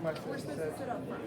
We're supposed to sit up front.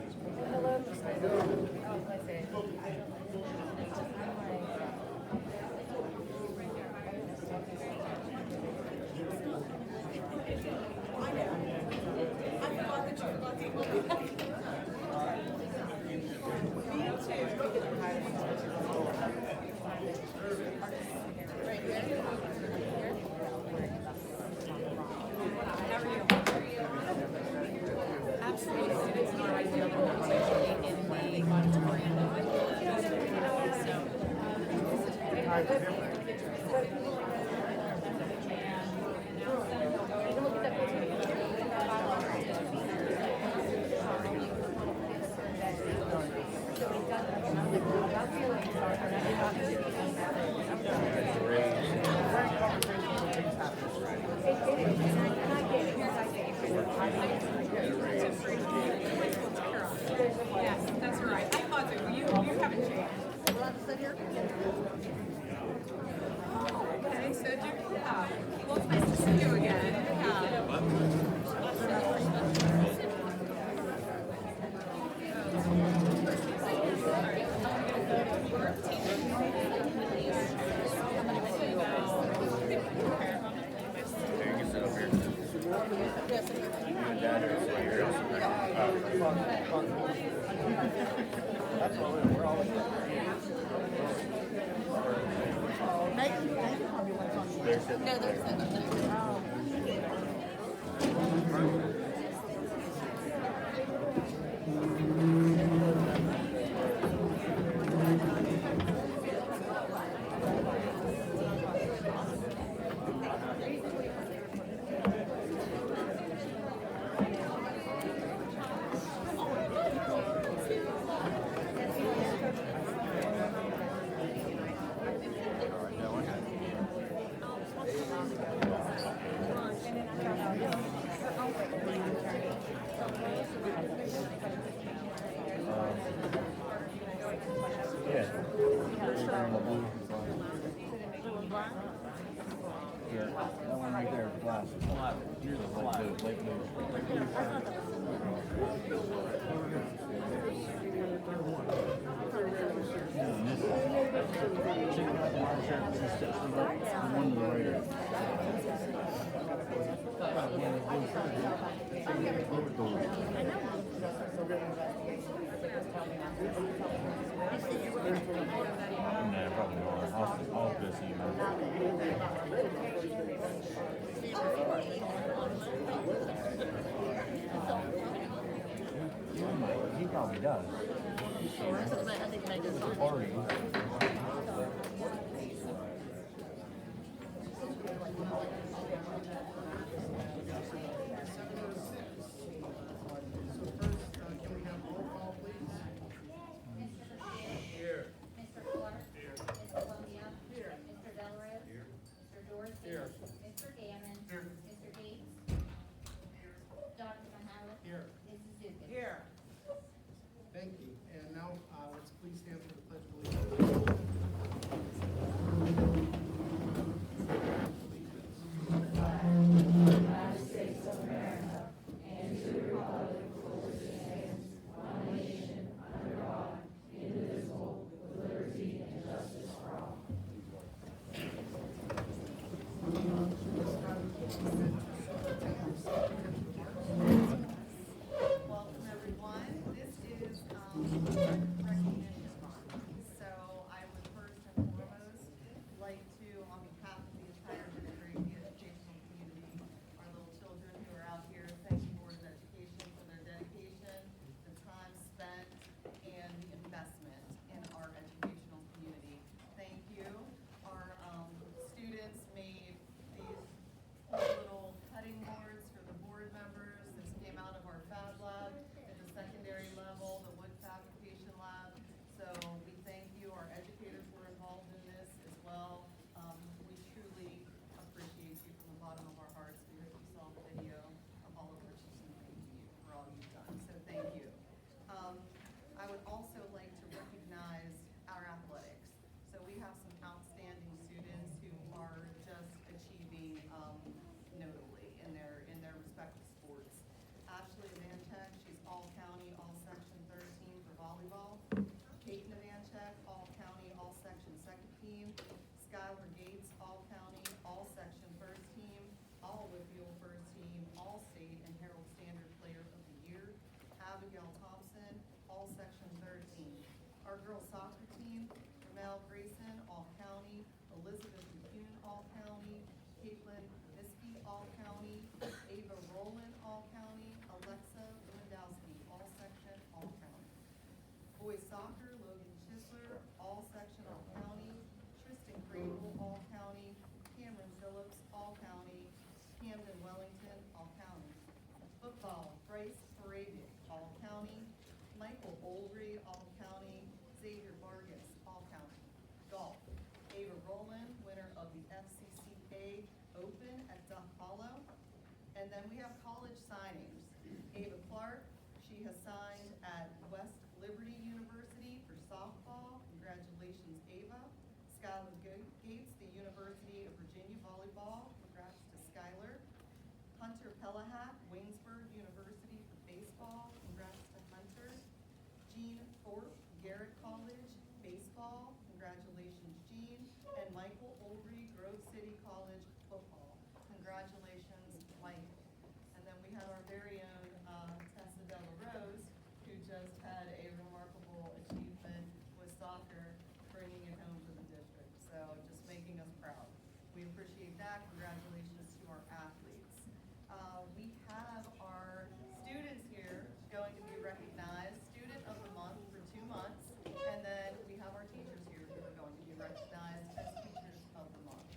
Yes, that's right. I thought so. You haven't changed. Okay, so yeah. Well, it's nice to see you again. No, there's Yeah, that one right there is black. Here's a light blue. Nah, probably not. I'll go see you. He probably does. I think they just Party. Here. Thank you. And now let's please stand for the Pledge of Allegiance. Welcome, everyone. This is recognition month. So I would first and foremost like to, on behalf of the entire district, the educational community, our little children who are out here, thank the Board of Education for their dedication, the time spent, and the investment in our educational community. Thank you. Our students made these little cutting boards for the board members. girls soccer team, Mel Grayson, All-County, Elizabeth McCune, All-County, Caitlin Miskey, All-County, Ava Rowland, All-County, Alexa Lewandowski, All-Section, All-County. Boys soccer, Logan Chisler, All-Section, All-County, Tristan Cradle, All-County, Cameron Phillips, All-County, Camden Wellington, All-County. Football, Bryce Farabic, All-County, Michael Oldry, All-County, Xavier Vargas, All-County. Golf, Ava Rowland, winner of the FCCA Open at Duck Hollow. And then we have college signings. Ava Clark, she has signed at West Liberty University for softball. Congratulations, Ava. Skylar Gates, the University of Virginia volleyball. Congrats to Skylar. Hunter Pelahat, Waynesburg University for baseball. Congrats to Hunter. Jean Thorpe, Garrett College, baseball. Congratulations, Jean. And Michael Oldry, Grove City College, football. Congratulations, Mike. And then we have our very own Tessa Della Rose, who just had a remarkable achievement with soccer, bringing it home to the district. So just making us proud. We appreciate that. Congratulations to our athletes. We have our students here going to be recognized Student of the Month for 2 months. And then we have our teachers here who are going to be recognized as Teachers of the Month.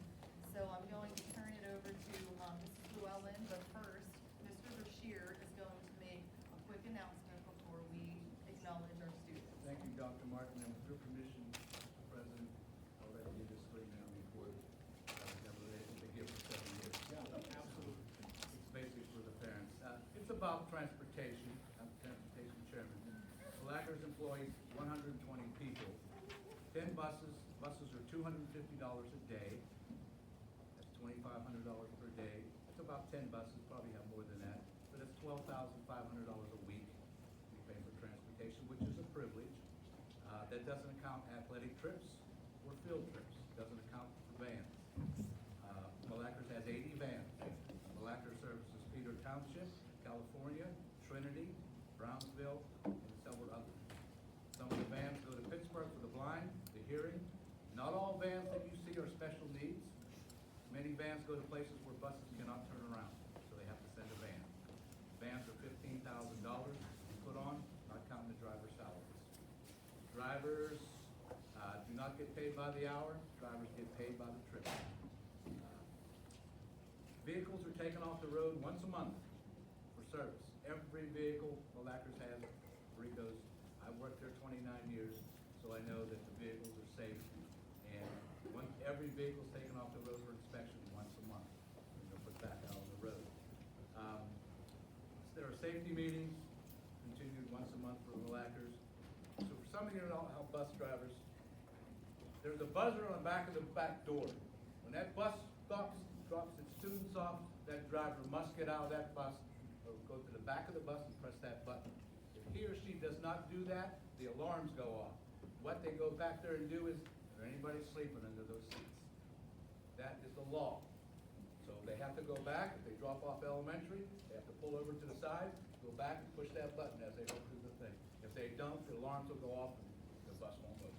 So I'm going to turn it over to Mrs. Llewellyn, but first, Mr. Bashir is going to make a quick announcement before we acknowledge our students. Thank you, Dr. Martin, and with your permission, Mr. President, I'll let you just screen down before I've never been here for 7 years. Yeah, absolutely. It's basically for the parents. It's about transportation. I'm the transportation chairman. Blackers employs 120 people, 10 buses. Buses are $250 a day. That's $2,500 per day. It's about 10 buses, probably have more than that. But it's $12,500 a week we pay for transportation, which is a privilege. That doesn't account athletic trips or field trips. Doesn't account for vans. Malackers has 80 vans. Malacker services Peter Township, California, Trinity, Brownsville, and several others. Some of the vans go to Pittsburgh for the blind, the hearing. Not all vans that you see are special needs. Many vans go to places where buses cannot turn around, so they have to send a van. Vans are $15,000 put on, not counting the driver's salaries. Drivers do not get paid by the hour. Drivers get paid by the trip. Vehicles are taken off the road once a month for service. Every vehicle Malackers has, Rico's. I've worked there 29 years, so I know that the vehicles are safe. And every vehicle is taken off the road for inspection once a month, and they're put back out on the road. There are safety meetings continued once a month for Malackers. So for some of you don't help bus drivers, there's a buzzer on the back of the back door. When that bus drops its students off, that driver must get out of that bus or go to the back of the bus and press that button. If he or she does not do that, the alarms go off. What they go back there and do is, is there anybody sleeping under those seats? That is the law. So they have to go back. If they drop off elementary, they have to pull over to the side, go back and push that button as they go through the thing. If they don't, the alarms will go off and the bus won't move.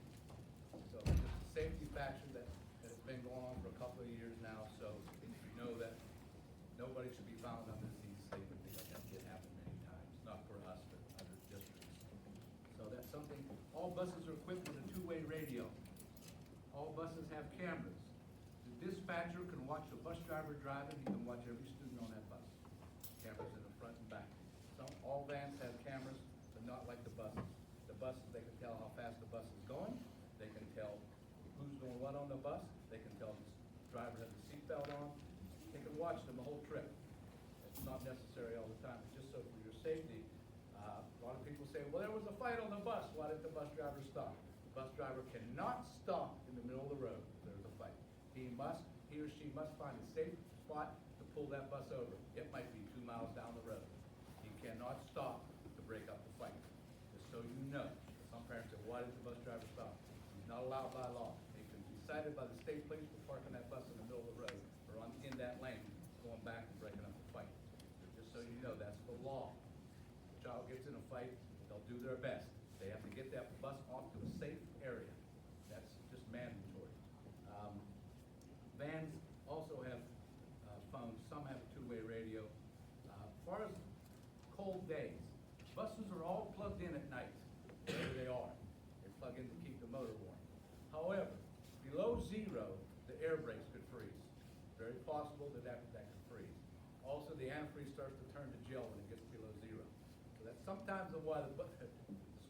So it's just a safety factor that has been going on for a couple of years now. So you know that nobody should be found under these statements because that did happen many times. Not for us, but other districts. So that's something. All buses are equipped with a two-way radio. All buses have cameras. The dispatcher can watch the bus driver driving. He can watch every student on that bus. Cameras in the front and back. All vans have cameras, but not like the buses. The buses, they can tell how fast the bus is going. They can tell who's doing what on the bus. They can tell the driver has a seatbelt on. They can watch them the whole trip. It's not necessary all the time, but just so for your safety. A lot of people say, well, there was a fight on the bus. Why didn't the bus driver stop? The bus driver cannot stop in the middle of the road if there's a fight. He or she must find a safe spot to pull that bus over. It might be 2 miles down the road. He cannot stop to break up the fight. Just so you know. Some parents say, why did the bus driver stop? He's not allowed by law. He can be cited by the state police for parking that bus in the middle of the road or in that lane, going back and breaking up the fight. Just so you know, that's the law. The child gets in a fight, they'll do their best. They have to get that bus off to a safe far as cold days, buses are all plugged in at night, wherever they are. They plug in to keep the motor warm. However, below zero, the air brakes could freeze. Very possible that could freeze. Also, the antifreeze starts to turn to gel when it gets below zero. So that's sometimes why the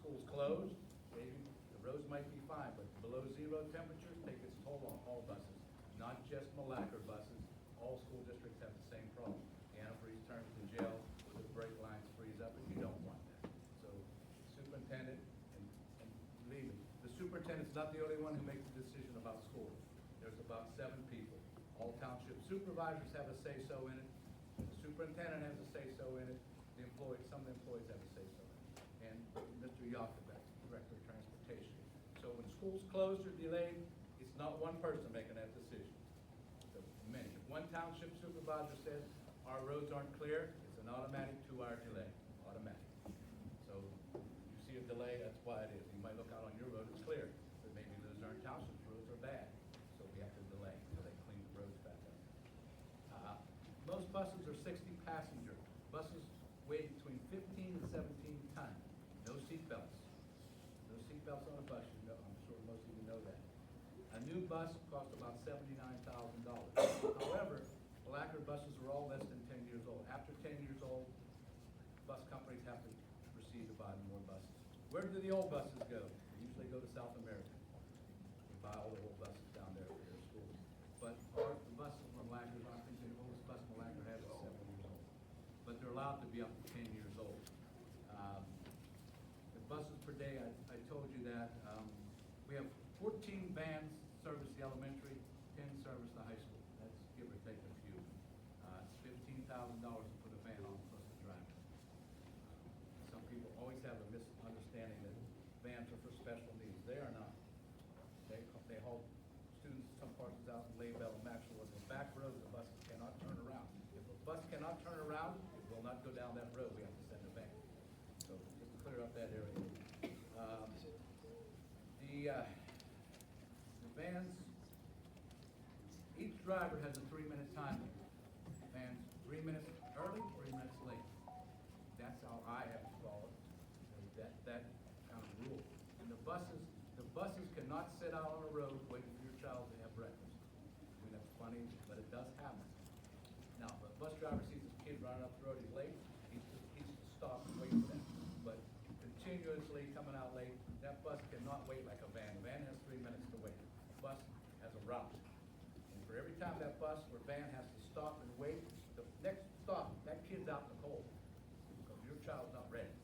school's closed. Maybe the roads might be fine, but below zero temperatures take its toll on all buses, not just Malacca buses. All school districts have the same problem. The antifreeze turns to gel, the brake lines freeze up, and you don't want that. So superintendent, and believe me, the superintendent's not the only one who makes the decision about school. There's about 7 people. All township supervisors have a say-so in it. The superintendent has a say-so in it. Some of the employees have a say-so in it. And Mr. Yakubek, Director of Transportation. So when school's closed or delayed, it's not one person making that decision. So many. If one township supervisor says our roads aren't clear, it's an automatic 2-hour delay. Automatic. So you see a delay, that's why it is. You might look out on your road, it's clear, but maybe Luzerne Township's roads are bad, so we have to delay until they clean the roads back up. Most buses are 60 passenger. Buses weigh between 15 and 17 tons. No seat belts. No seat belts on a bus. You know, I'm sure most of you know that. A new bus costs about $79,000. However, Malacca buses are all less than 10 years old. After 10 years old, bus companies have to proceed to buy more buses. Where do the old buses go? They usually go to South America. We buy all the old buses down there for their schools. But the buses from Malacca, I think the oldest bus Malacca has is 7 years old. But they're allowed to be up to 10 years old. The buses per day, I told you that. We have 14 vans service the elementary, 10 service the high school. That's give or take a few. It's $15,000 to put a van on plus the driver. Some people always have a misunderstanding that vans are for special needs. They are not. They haul students some parts out in Laybell and Maxwell. The back road, the buses cannot turn around. If a bus cannot turn around, it will not go down that road. We have to send a van. So just to clear up that area. The vans, each driver has a 3-minute time limit. Vans 3 minutes early, 3 minutes late. That's how I have to follow it. That kind of rule. And the buses cannot sit out on the road waiting for your child to have breakfast. I mean, that's funny, but it does happen. Now, if a bus driver sees his kid running up the road, he's late, he's to stop and wait for that. But continuously coming out late, that bus cannot wait like a van. A van has 3 minutes to wait. A bus has a route. And for every time that bus or van has to stop and wait, the next stop, that kid's out in the cold because your child's not ready.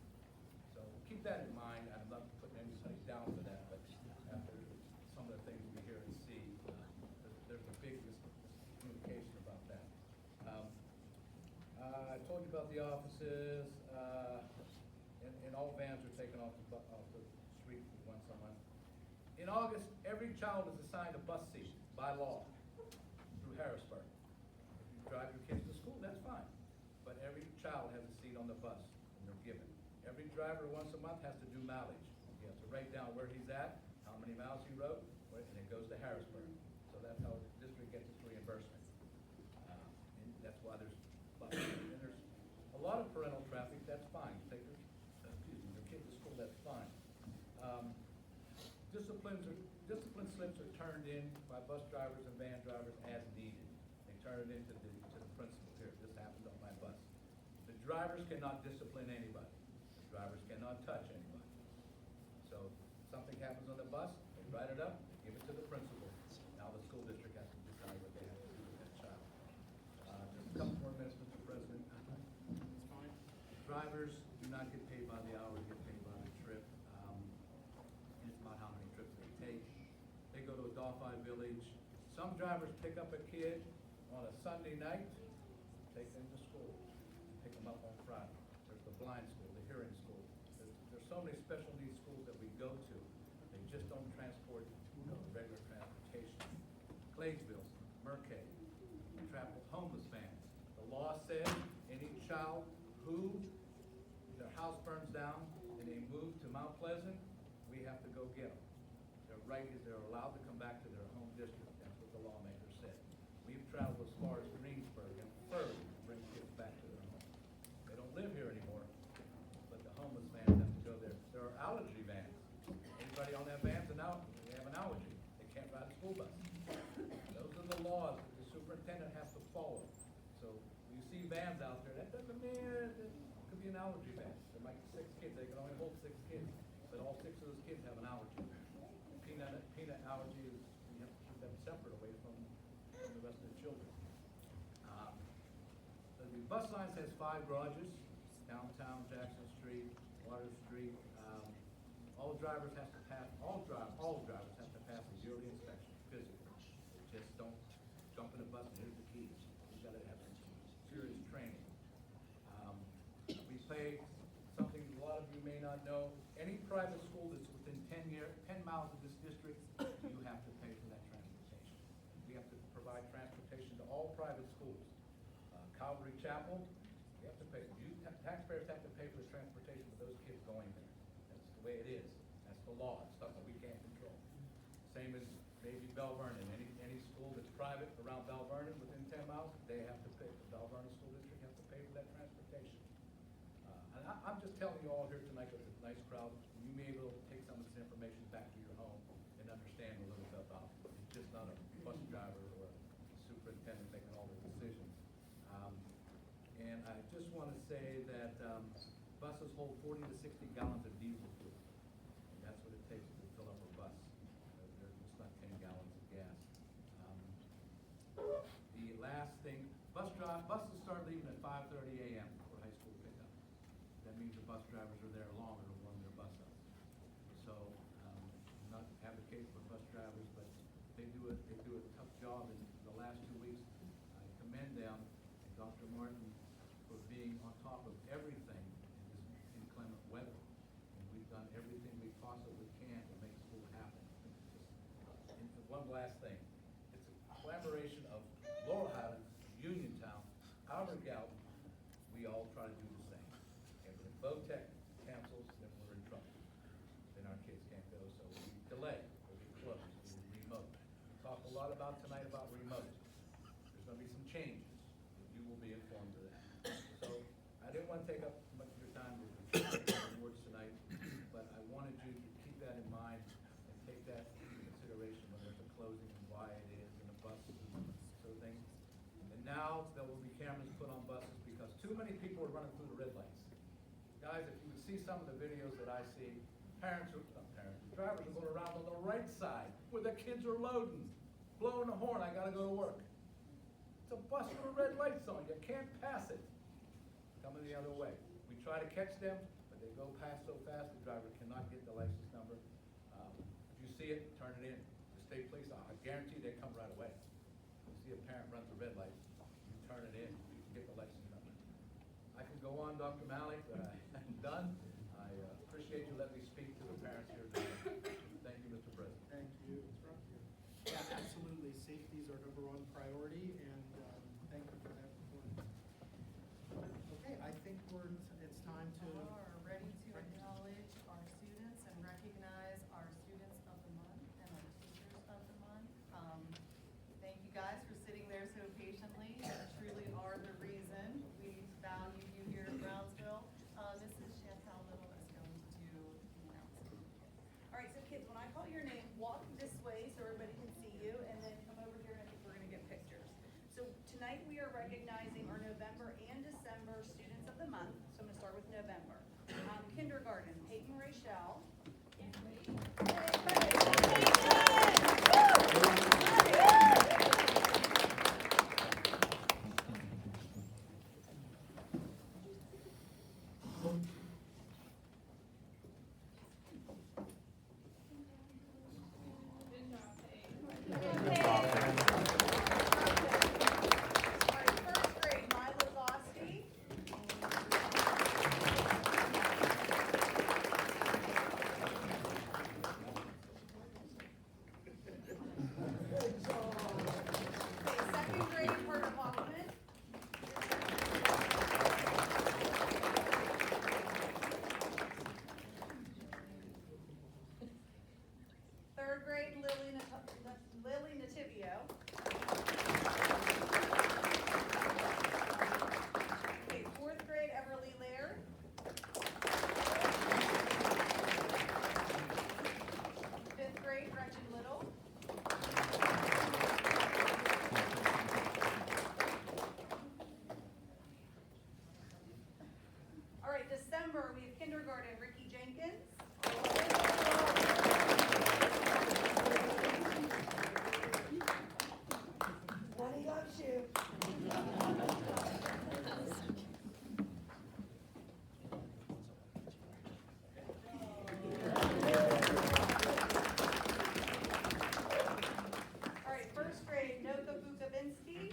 So keep that in mind. I'm not putting anybody down for that, but after some of the things we hear and see, there's a big miscommunication about that. I told you about the offices, and all vans are taken off the street once a month. In August, every child is assigned a bus seat by law through Harrisburg. If you drive your kids to school, that's fine. But every child has a seat on the bus, and they're given. Every driver once a month has to do mileage. He has to write down where he's at, how many miles he rode, and it goes to Harrisburg. So that's how the district gets its reimbursement. And that's why there's buses. And there's a lot of parental traffic, that's fine. Take your kid to school, that's fine. Discipline slips are turned in by bus drivers and van drivers as needed. They turn it into the principal here. This happened on my bus. The drivers cannot discipline anybody. The drivers cannot touch anybody. So if something happens on the bus, they write it up, they give it to the principal. Now the school district has to decide what they have to do with that child. Just a couple more minutes, Mr. President. That's fine. Drivers do not get paid by the hour, they get paid by the trip. And it's about how many trips they take. They go to a Delphi Village. Some drivers pick up a kid on a Sunday night, take them to school, pick them up on Friday. There's the blind school, the hearing school. There's so many special needs schools that we go to. They just don't transport regular transportation. Claysville, Mercay, travel homeless vans. The law says any child who their house burns down and they move to Mount Pleasant, we have to go get them. Their right is they're allowed to come back to their home district. That's what the lawmaker said. We've traveled as far as Greensburg and further to bring kids back to their home. attendant has to follow. So when you see vans out there, that doesn't mean it could be an allergy van. There might be 6 kids, they can only hold 6 kids, but all 6 of those kids have an allergy. Peanut allergy is, you have to keep them separate away from the rest of the children. The bus lines has 5 garages, downtown, Jackson Street, Water Street. All drivers have to pass, all drivers have to pass a yearly inspection, physical. Just don't jump in a bus and here's the keys. You gotta have some serious training. We pay something a lot of you may not know. Any private school that's within 10 miles of this district, you have to pay for that transportation. We have to provide transportation to all private schools. Calvary Chapel, you have to pay. Taxpayers have to pay for the transportation for those kids going there. That's the way it is. That's the law. It's something we can't control. Same as maybe Bell Vernon. Any school that's private around Bell Vernon within 10 miles, they have to pay. The Bell Vernon School District has to pay for that transportation. And I'm just telling you all here tonight with a nice crowd, you may be able to take some of this information back to your home and understand a little bit about it. It's just not a bus driver or a superintendent making all the decisions. And I just want to say that buses hold 40 to 60 gallons of diesel fuel. And that's what it takes to fill up a bus. There's just not 10 gallons of gas. The last thing, buses start leaving at 5:30 a.m. for high school pickup. That means the bus drivers are there longer to warm their bus up. So I'm not advocating for bus drivers, but they do a tough job in the last 2 weeks. I commend them, and Dr. Martin, for being on top of everything in this inclement weather. And we've done everything we possibly can to make school happen. And one last thing, it's a collaboration of Laurel Highlands, Uniontown, Albert Galton. We all try to do the same. And if VOTEC cancels, then we're in trouble. Then our kids can't go, so we delay, we'll be closed, we'll be remote. We talked a lot about tonight about remote. There's gonna be some changes. You will be informed of that. So I didn't want to take up much of your time with the awards tonight, but I wanted you to keep that in mind and take that into consideration when there's a closing and why it is and the buses and sort of things. And now there will be cameras put on buses because too many people are running through the red lights. Guys, if you would see some of the videos that I see, drivers are going around on the right side where the kids are loading, blowing the horn, I gotta go to work. It's a bus with a red lights on, you can't pass it. Coming the other way. We try to catch them, but they go past so fast, the driver cannot get the license number. If you see it, turn it in. The state police, I guarantee they come right away. You see a parent run the red light, you turn it in, you can get the license number. I can go on, Dr. Malik, but I'm done. I appreciate you letting me speak to the parents here today. Thank you, Mr. President. Thank you. Yeah, absolutely. Safety is our #1 priority, and thank you for that report. Okay, I think it's time to. We are ready to acknowledge our students and recognize our students of the month and our teachers of the month. Thank you guys for sitting there so patiently. You truly are the reason we value you here at Brownsville. This is Chantal Little that's going to do the announcement. All right, so kids, when I call your name, walk this way so everybody can see you, and then come over here and I think we're gonna get pictures. So tonight we are recognizing our November and December Students of the Month. So I'm gonna start with November. Kindergarten, Peyton Rachel. December, we have kindergarten, Ricky Jenkins. Money loves you. All right, first grade, Noka Bukovinsky.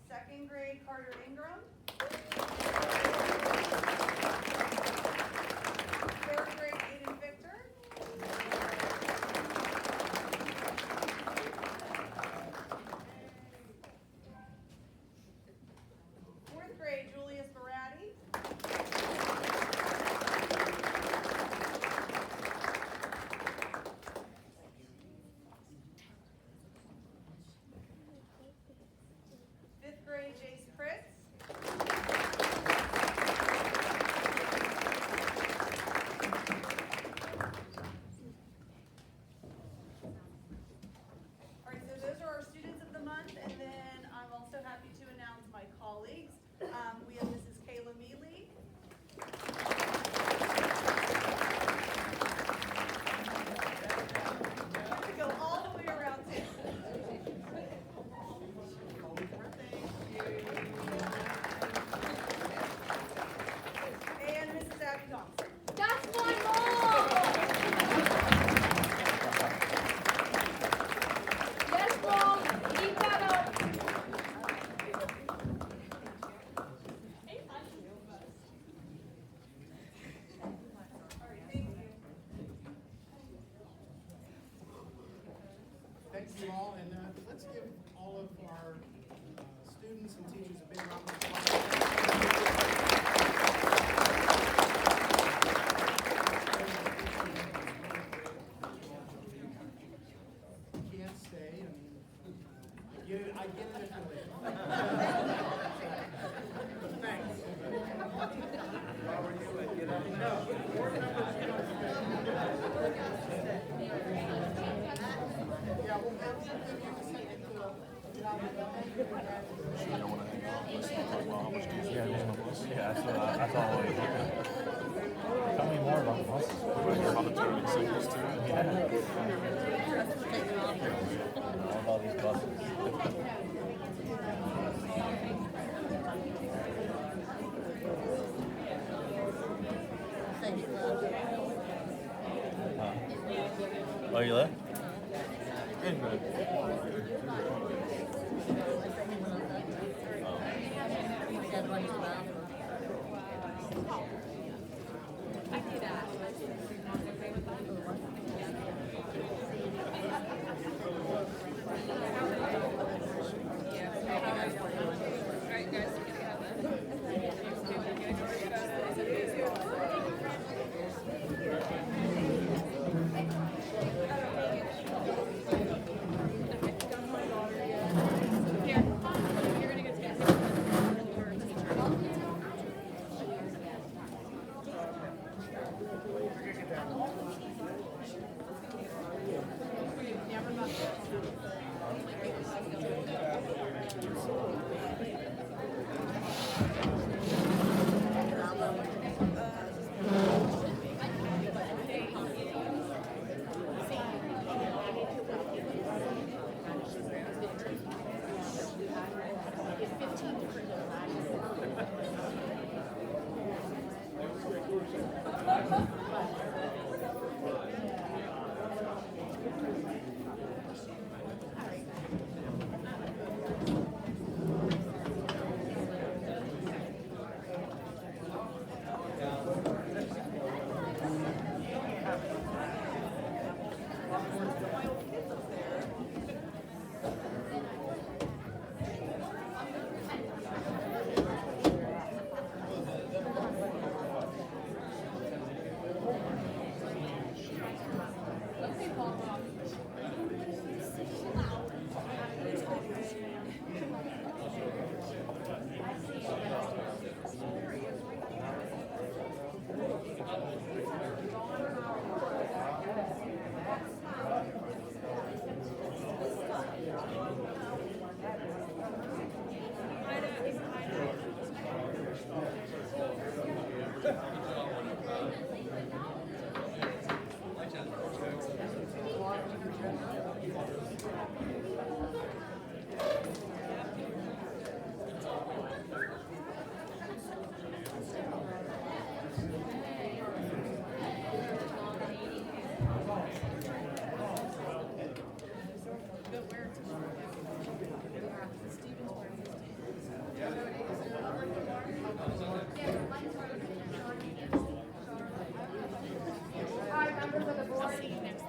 Second grade, Carter Ingram. Third grade, Aiden Victor. Fourth grade, Julius Baratti. Fifth grade, Jace Fritz. All right, so those are our students of the month, and then I'm also happy to announce my colleagues. We have Mrs. Kayla Mealy. You have to go all the way around too. And Mrs. Abby Thompson. That's my mom! Yes, Mom, eat that up. All right, thank you. Thank you all, and let's give all of our students and teachers a big round of applause. Can't stay, I mean, I get it if you're late. But thanks. No, board members, you don't stay. Yeah, we'll give you a second to get out of the building. Yeah, that's all. Tell me more about the buses. About the turning signals too. Yeah. All about these buses. Oh, you left? Good, good.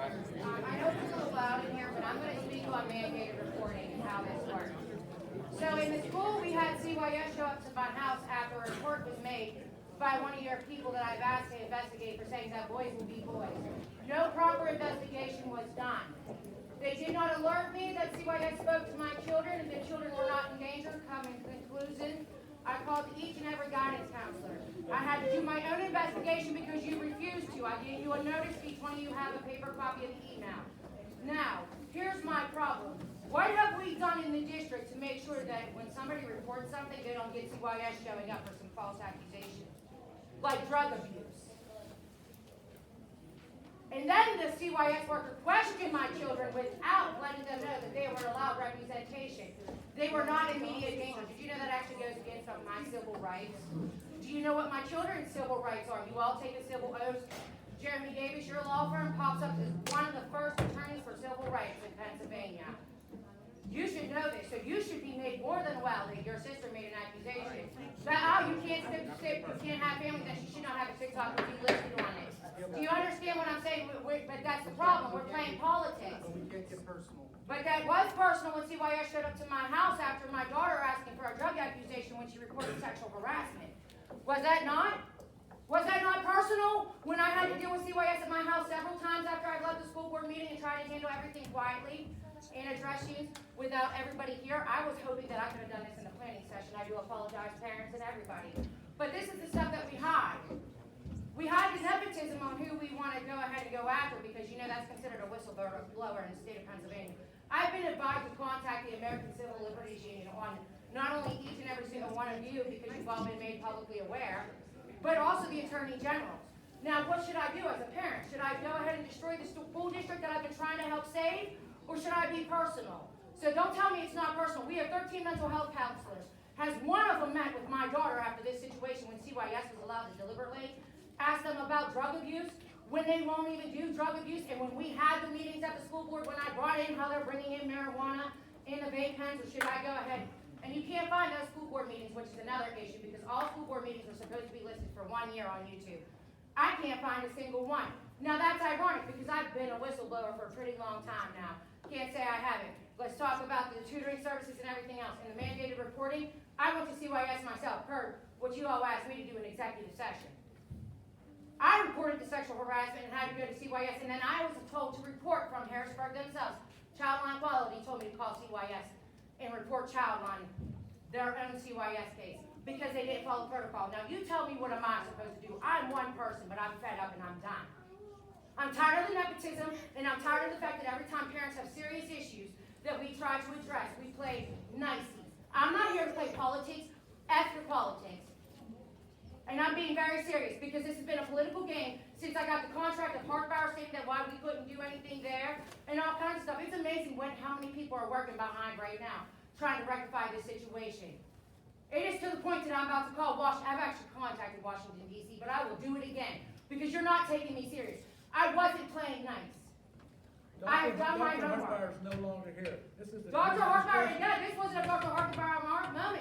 supervisors. I know it's a little loud in here, but I'm going to speak on mandated reporting and how this works. So in the school, we had CYS show up to my house after a report was made by one of your people that I've asked to investigate for saying that boys will be boys. No proper investigation was done. They did not alert me that CYS spoke to my children and the children were not in danger. Come in conclusion, I called each and every guidance counselor. I had to do my own investigation because you refused to. I gave you a notice, each one of you have a paper copy of the email. Now, here's my problem. What have we done in the district to make sure that when somebody reports something, they don't get CYS showing up for some false accusations? Like drug abuse. And then the CYS worker questioned my children without letting them know that they were allowed representation. They were not in immediate danger. Did you know that actually goes against some of my civil rights? Do you know what my children's civil rights are? You all take a civil oath. Jeremy Davis, your law firm, pops up as one of the first attorneys for civil rights in Pennsylvania. You should know this, so you should be made more than well that your sister made an accusation. That, you can't you can't have families, and she should not have a TikTok if you listed on it. Do you understand what I'm saying? But that's the problem, we're playing politics. But we can't get personal. But that was personal when CYS showed up to my house after my daughter asking for a drug accusation when she reported sexual harassment. Was that not? Was that not personal when I had to deal with CYS at my house several times after I left the school board meeting and tried to handle everything quietly and address you without everybody here? I was hoping that I could have done this in the planning session. I do apologize, parents and everybody. But this is the stuff that we hide. We hide the nepotism on who we want to go ahead and go after because you know that's considered a whistleblower in the state of Pennsylvania. I've been advised to contact the American Civil Liberties Union on not only each and every single one of you because you've all been made publicly aware, but also the Attorney Generals. Now, what should I do as a parent? Should I go ahead and destroy the school district that I've been trying to help save, or should I be personal? So don't tell me it's not personal. We have 13 mental health counselors. Has one of them met with my daughter after this situation when CYS was allowed to deliberately ask them about drug abuse, when they won't even do drug abuse, and when we had the meetings at the school board, when I brought in how they're bringing in marijuana in the vape pens, or should I go ahead? And you can't find those school board meetings, which is another issue, because all school board meetings are supposed to be listed for 1 year on YouTube. I can't find a single one. Now that's ironic, because I've been a whistleblower for a pretty long time now. Can't say I haven't. Let's talk about the tutoring services and everything else. In the mandated reporting, I went to CYS myself, heard what you all asked me to do in executive session. I reported the sexual harassment and had to go to CYS, and then I was told to report from Harrisburg themselves. Childline Quality told me to call CYS and report Childline, their own CYS case, because they didn't follow protocol. Now you tell me what am I supposed to do? I'm one person, but I'm fed up and I'm done. I'm tired of the nepotism, and I'm tired of the fact that every time parents have serious issues that we try to address, we play niceties. I'm not here to play politics, F your politics. And I'm being very serious because this has been a political game since I got the contract of Park Bauer stating that why we couldn't do anything there and all kinds of stuff. It's amazing how many people are working behind right now trying to rectify this situation. It is to the point that I'm about to call Washington. I've actually contacted Washington, D.C., but I will do it again because you're not taking me serious. I wasn't playing nice. I have done my homework. Dr. Hartbauer is no longer here. This is Dr. Hartbauer, yeah, this wasn't a Dr. Hartbauer moment.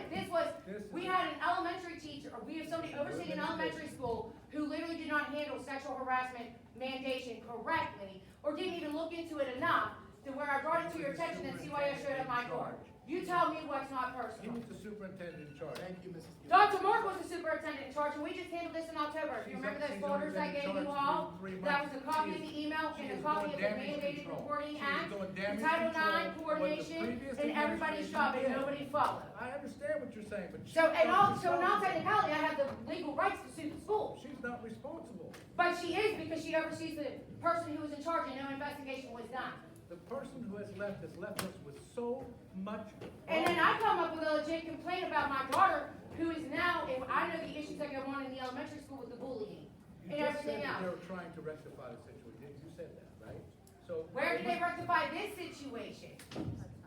We had an elementary teacher, or we have somebody overseeing an elementary school who literally did not handle sexual harassment mandation correctly, or didn't even look into it enough to where I brought it to your attention and CYS showed up my door. You tell me what's not He personal. was the superintendent in charge. Thank you, Mrs. Gill. Dr. Mark was the superintendent in charge, and we just handled this in October. If you remember those She's folders I only been in gave you charge all, for 3 that was months. a copy of She the is- email she and a is copy doing of the damage mandated control. reporting She is act, doing the damage Title control, IX what the coordination, previous and everybody's administration job, and did. nobody followed. I understand what you're saying, but So, and also, now technicality, I have the legal rights to sue the school. she's not responsible. But she is because she oversees the person who was in charge and no investigation was done. The person who has left us with so much. And then I come up with a legit complaint about my daughter, who is now, and I know the issues that go on in the elementary school with the bullying You and just everything said that they else. were trying to rectify the situation. You said that, right? So Where did they rectify this situation?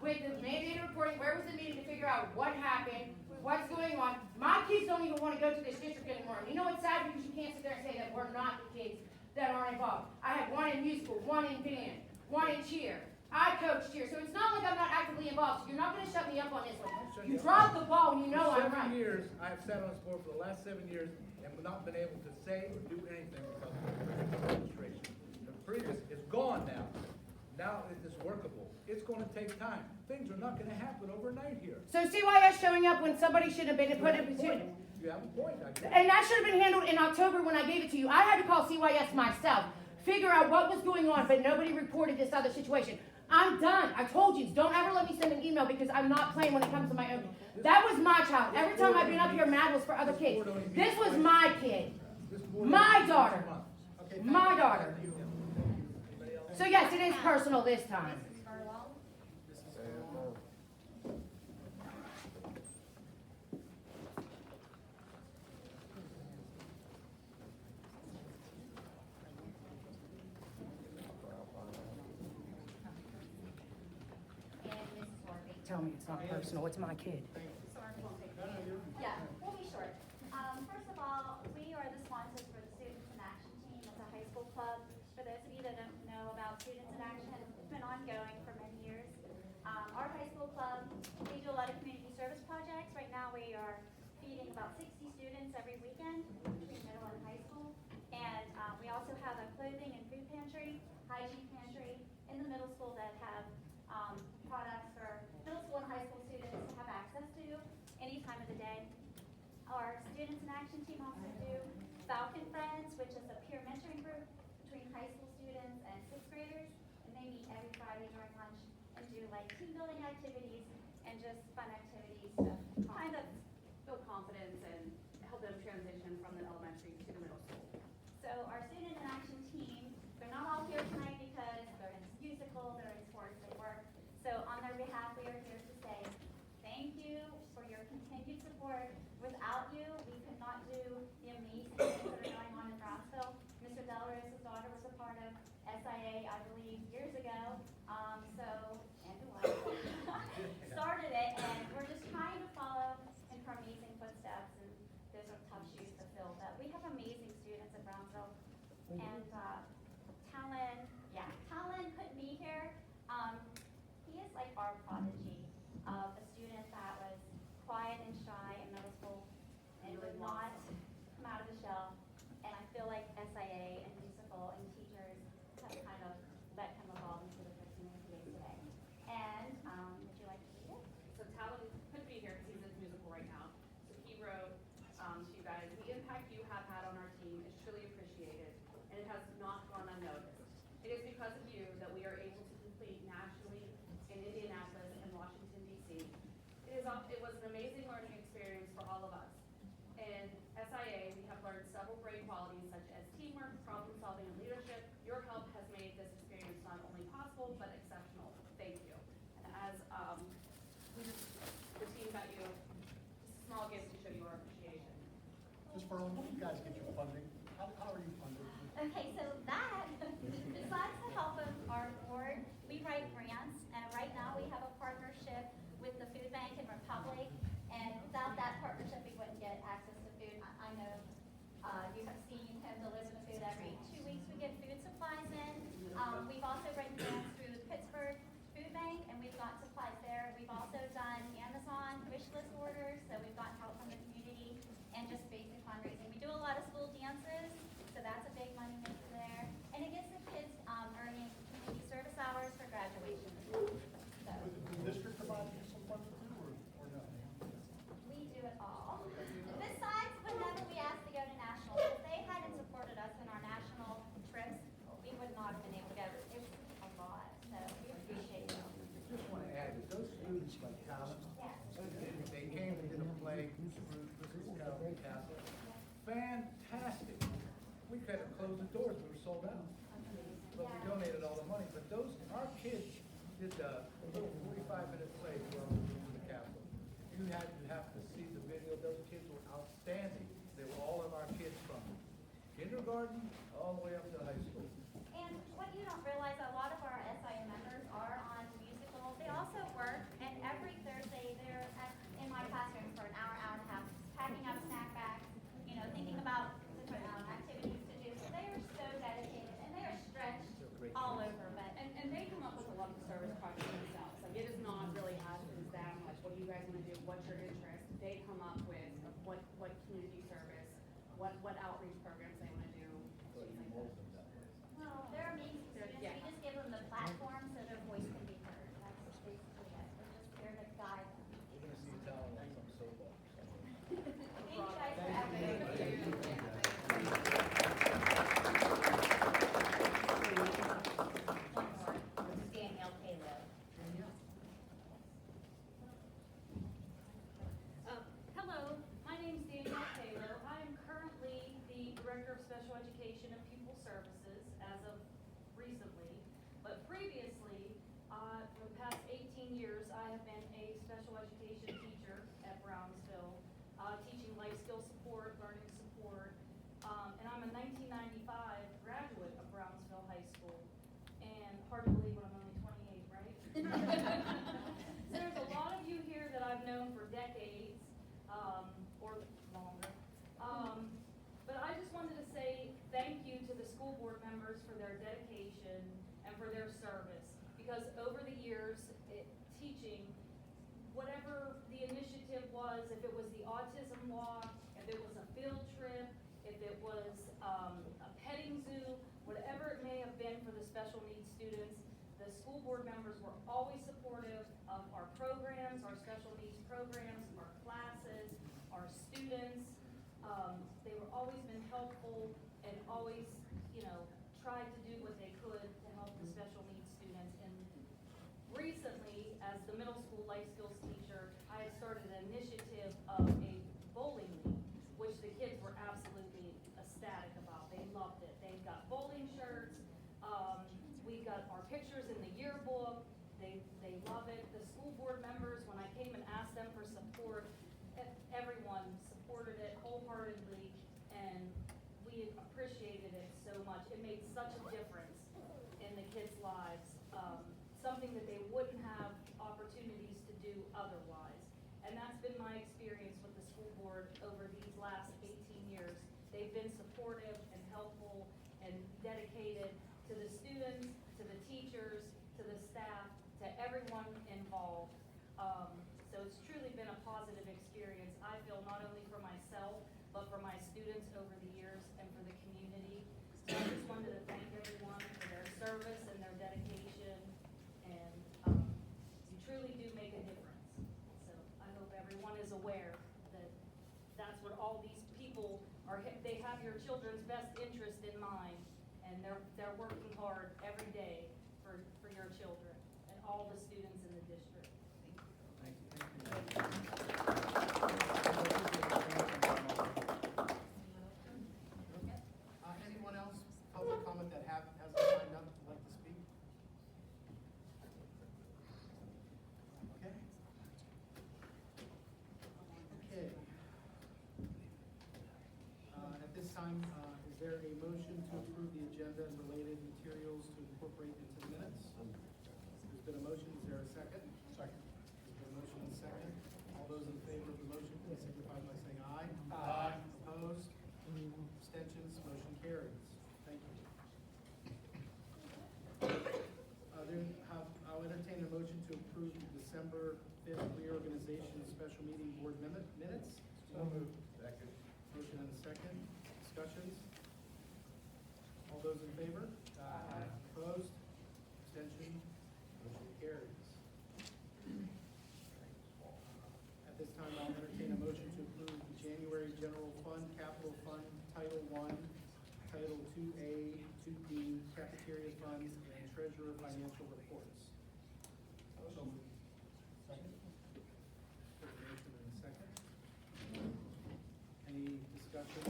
With the mandated reporting, where was the meeting to figure out what happened, what's going on? My kids don't even want to go to this district anymore. And you know what's sad? Because you can't sit there and say that we're not the kids that aren't involved. I have one in musical, one in band, one in cheer. I coach cheer, so it's not like I'm not actively involved. So you're not going to shut me up on this one. You dropped the ball and you know For I'm 7 right. years, I've sat on this board for the last 7 years and not been able to say or do anything because of the previous administration. The previous is gone now. if it's workable. It's gonna take time. Things are not gonna happen overnight here. So CYS showing up when somebody should have been put You have a in. point. You have a point, I guess. And that should have been handled in October when I gave it to you. I had to call CYS myself, figure out what was going on, but nobody reported this other situation. I'm done. I told you, don't ever let me send an email because I'm not playing when it comes to my own. That was my child. Every time I've been up here, mad was for other kids. This was my kid. This board My only meets daughter. once a month. Okay, thank My you. daughter. Thank you. Anybody else? So yes, it is personal this time. Mrs. Carlisle? And Mrs. Harvey. Tell me it's not personal. It's my kid. Yeah, we'll be short. First of all, we are the sponsors for the Students in Action Team. It's a high school club. For those of you that don't know about Students in Action, it's been ongoing for many years. Our high school club, we do a lot of community service projects. Right now, we are feeding about 60 students every weekend between middle and high school. And we also have a clothing and food pantry, hygiene pantry in the middle school that have products for middle school and high school students to have access to any time of the day. Our Students in Action Team also do Falcon Friends, which is a peer mentoring group between high school students and sixth graders. And they meet every Friday during lunch and do like team building activities and just fun activities to kind of build confidence and help them transition from the elementary to the middle school. So our Student in Action Team, they're not all here tonight because they're in musical, they're in sports, they work. So on their behalf, we are here to say thank you for your continued support. Without you, we could not do the amazing things that are going on in Brownsville. Mr. Delarosa's daughter was a part of SIA, I believe, years ago. Andrew White started it, and we're just trying to follow in her amazing footsteps, and those are tough shoes to fill. But we have amazing students in Brownsville. And Talon couldn't be here. He is like our prodigy of a student that was quiet and shy in middle school and would not come out of the shell. And I feel like SIA and musical and teachers have kind of let him evolve into the person that he is today. And would you like to read it? So Talon couldn't be here because he's in musical right now. So he wrote to you guys, the impact you have had on our team is truly appreciated, and it has not gone unnoticed. It is because of you that we are able to complete nationally in Indianapolis and Washington, D.C. It was an amazing learning experience for all of us. In SIA, we have learned several great qualities such as teamwork, problem solving, and leadership. Your help has made this experience not only possible, but exceptional. Thank you. And as the team got you just a small gift to show you our appreciation. Ms. Berlin, how do you guys get your funding? How are you funded? Okay, so that, besides the help of our board, we write grants, and right now we have a partnership with the Food Bank in Republic, and without that partnership, we wouldn't get access to food. I know you have seen him deliver the food every 2 weeks. We get food supplies in. We've also written grants through the Pittsburgh Food Bank, and we've got supplies there. We've also done Amazon wish list orders, so we've got help from the community and just basic fundraising. We do a lot of school dances, so that's a big money maker there. And it gets the kids earning community service hours for graduation. So Would the district provide you some funding too, or no? we do it all. Besides, whenever we asked to go to nationals, if they hadn't supported us in our national trips, we would not have been able to go. It's a lot, so we appreciate it. Just want to add that those students like Talon, they came and did a play, Castle. Fantastic. We could have closed the doors, we were sold out. But we donated all the money, but our kids did a little 45-minute play from the castle. You have to see the video, those kids were outstanding. They were all of our kids from kindergarten all the way up to high school. And what you don't realize, a lot of our SIA members are on musicals. They also work, and every Thursday they're in my classroom for an hour, hour and a half, packing up snack bags, thinking about different activities to do. So they are so dedicated, and they are stretched all over. But And they come up with a lot of service projects themselves. Like it is not really us, it is them. Like what do you guys want to do? What's your interest? They come up with what community service, what outreach programs they want to do. Things like that. their dedication and for their service. Because over the years, teaching, whatever the initiative was, if it was the autism walk, if it was a field trip, if it was a petting zoo, whatever it may have been for the special needs students, the school board members were always supportive of our programs, our special needs programs, our classes, our students. They were always been helpful and always, tried to do what they could to help the special needs students. And recently, as the middle school life skills teacher, I had started an initiative of a bowling league, which the kids were absolutely ecstatic about. They loved it. They got bowling shirts. We got our pictures in the yearbook. They love it. The school board members, when I came and asked them for support, everyone supported it wholeheartedly, and we appreciated it so much. It made such a difference in the kids' lives, something that they wouldn't have opportunities to do otherwise. And that's been my experience with the school board over these last 18 years. They've been supportive and helpful and dedicated to the students, to the teachers, to the staff, to everyone involved. So it's truly been a positive experience, I feel, not only for myself, but for my students over the years and for the community. So I just wanted to thank everyone for their service and their dedication, and you truly do make a difference. So I hope everyone is aware that that's what all these people are, they have your children's best interest in mind, and they're working hard every day for your children and all the students in the district. Thank you. Anyone else, public comment that hasn't signed up, would like to speak? Okay. Okay. At this time, is there a motion to approve the agenda and related materials to incorporate into the minutes? There's been a motion, is there a second? Second. There's been a motion and a second. All those in favor of the motion, please signify by saying aye. Aye. Opposed? Abstentions? Motion carries. Thank you. I'll entertain a motion to approve the December 5th reorganization special meeting board minutes. So moved. Second. Motion and a second. Discussions? All those in favor? Aye. Opposed? Abstention? Motion carries. At this time, I'll entertain a motion to approve the January General Fund, Capital Fund, Title I, Title IIA, 2B, Cafeteria Funds, and Treasurer Financial Reports. So moved. Second. Motion and a second. Any discussion?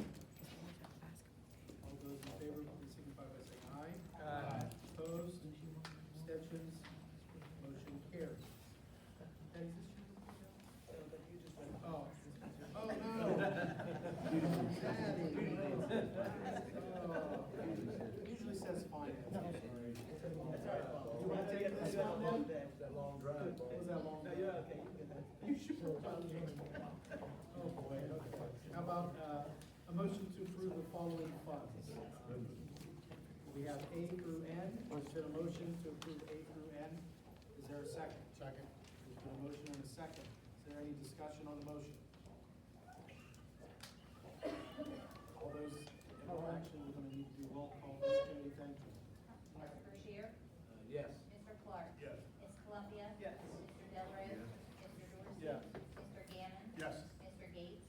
All those in favor, please signify by saying aye. Aye. Opposed? Abstentions? Motion carries. And is this you? Oh. Oh, no. Daddy. Oh. Usually says finance. I'm sorry. You want to take this one then? That long drive. What was that long No, drive? you're okay. You should. Oh, boy. Okay. How about, a motion to approve the following funds? We have A through N. There's been a motion to approve A through N. Is there a second? Second. There's been a motion and a second. Is there any discussion on the motion? All those in action, we're gonna need to do roll call. Ms. Kennedy, thank you. Mr. Bashir? Yes. Mr. Clark? Yes. Ms. Columbia? Yes. Mr. Delrose? Mr. Dorsey? Yes. Mr. Gannon? Yes. Mr. Gates?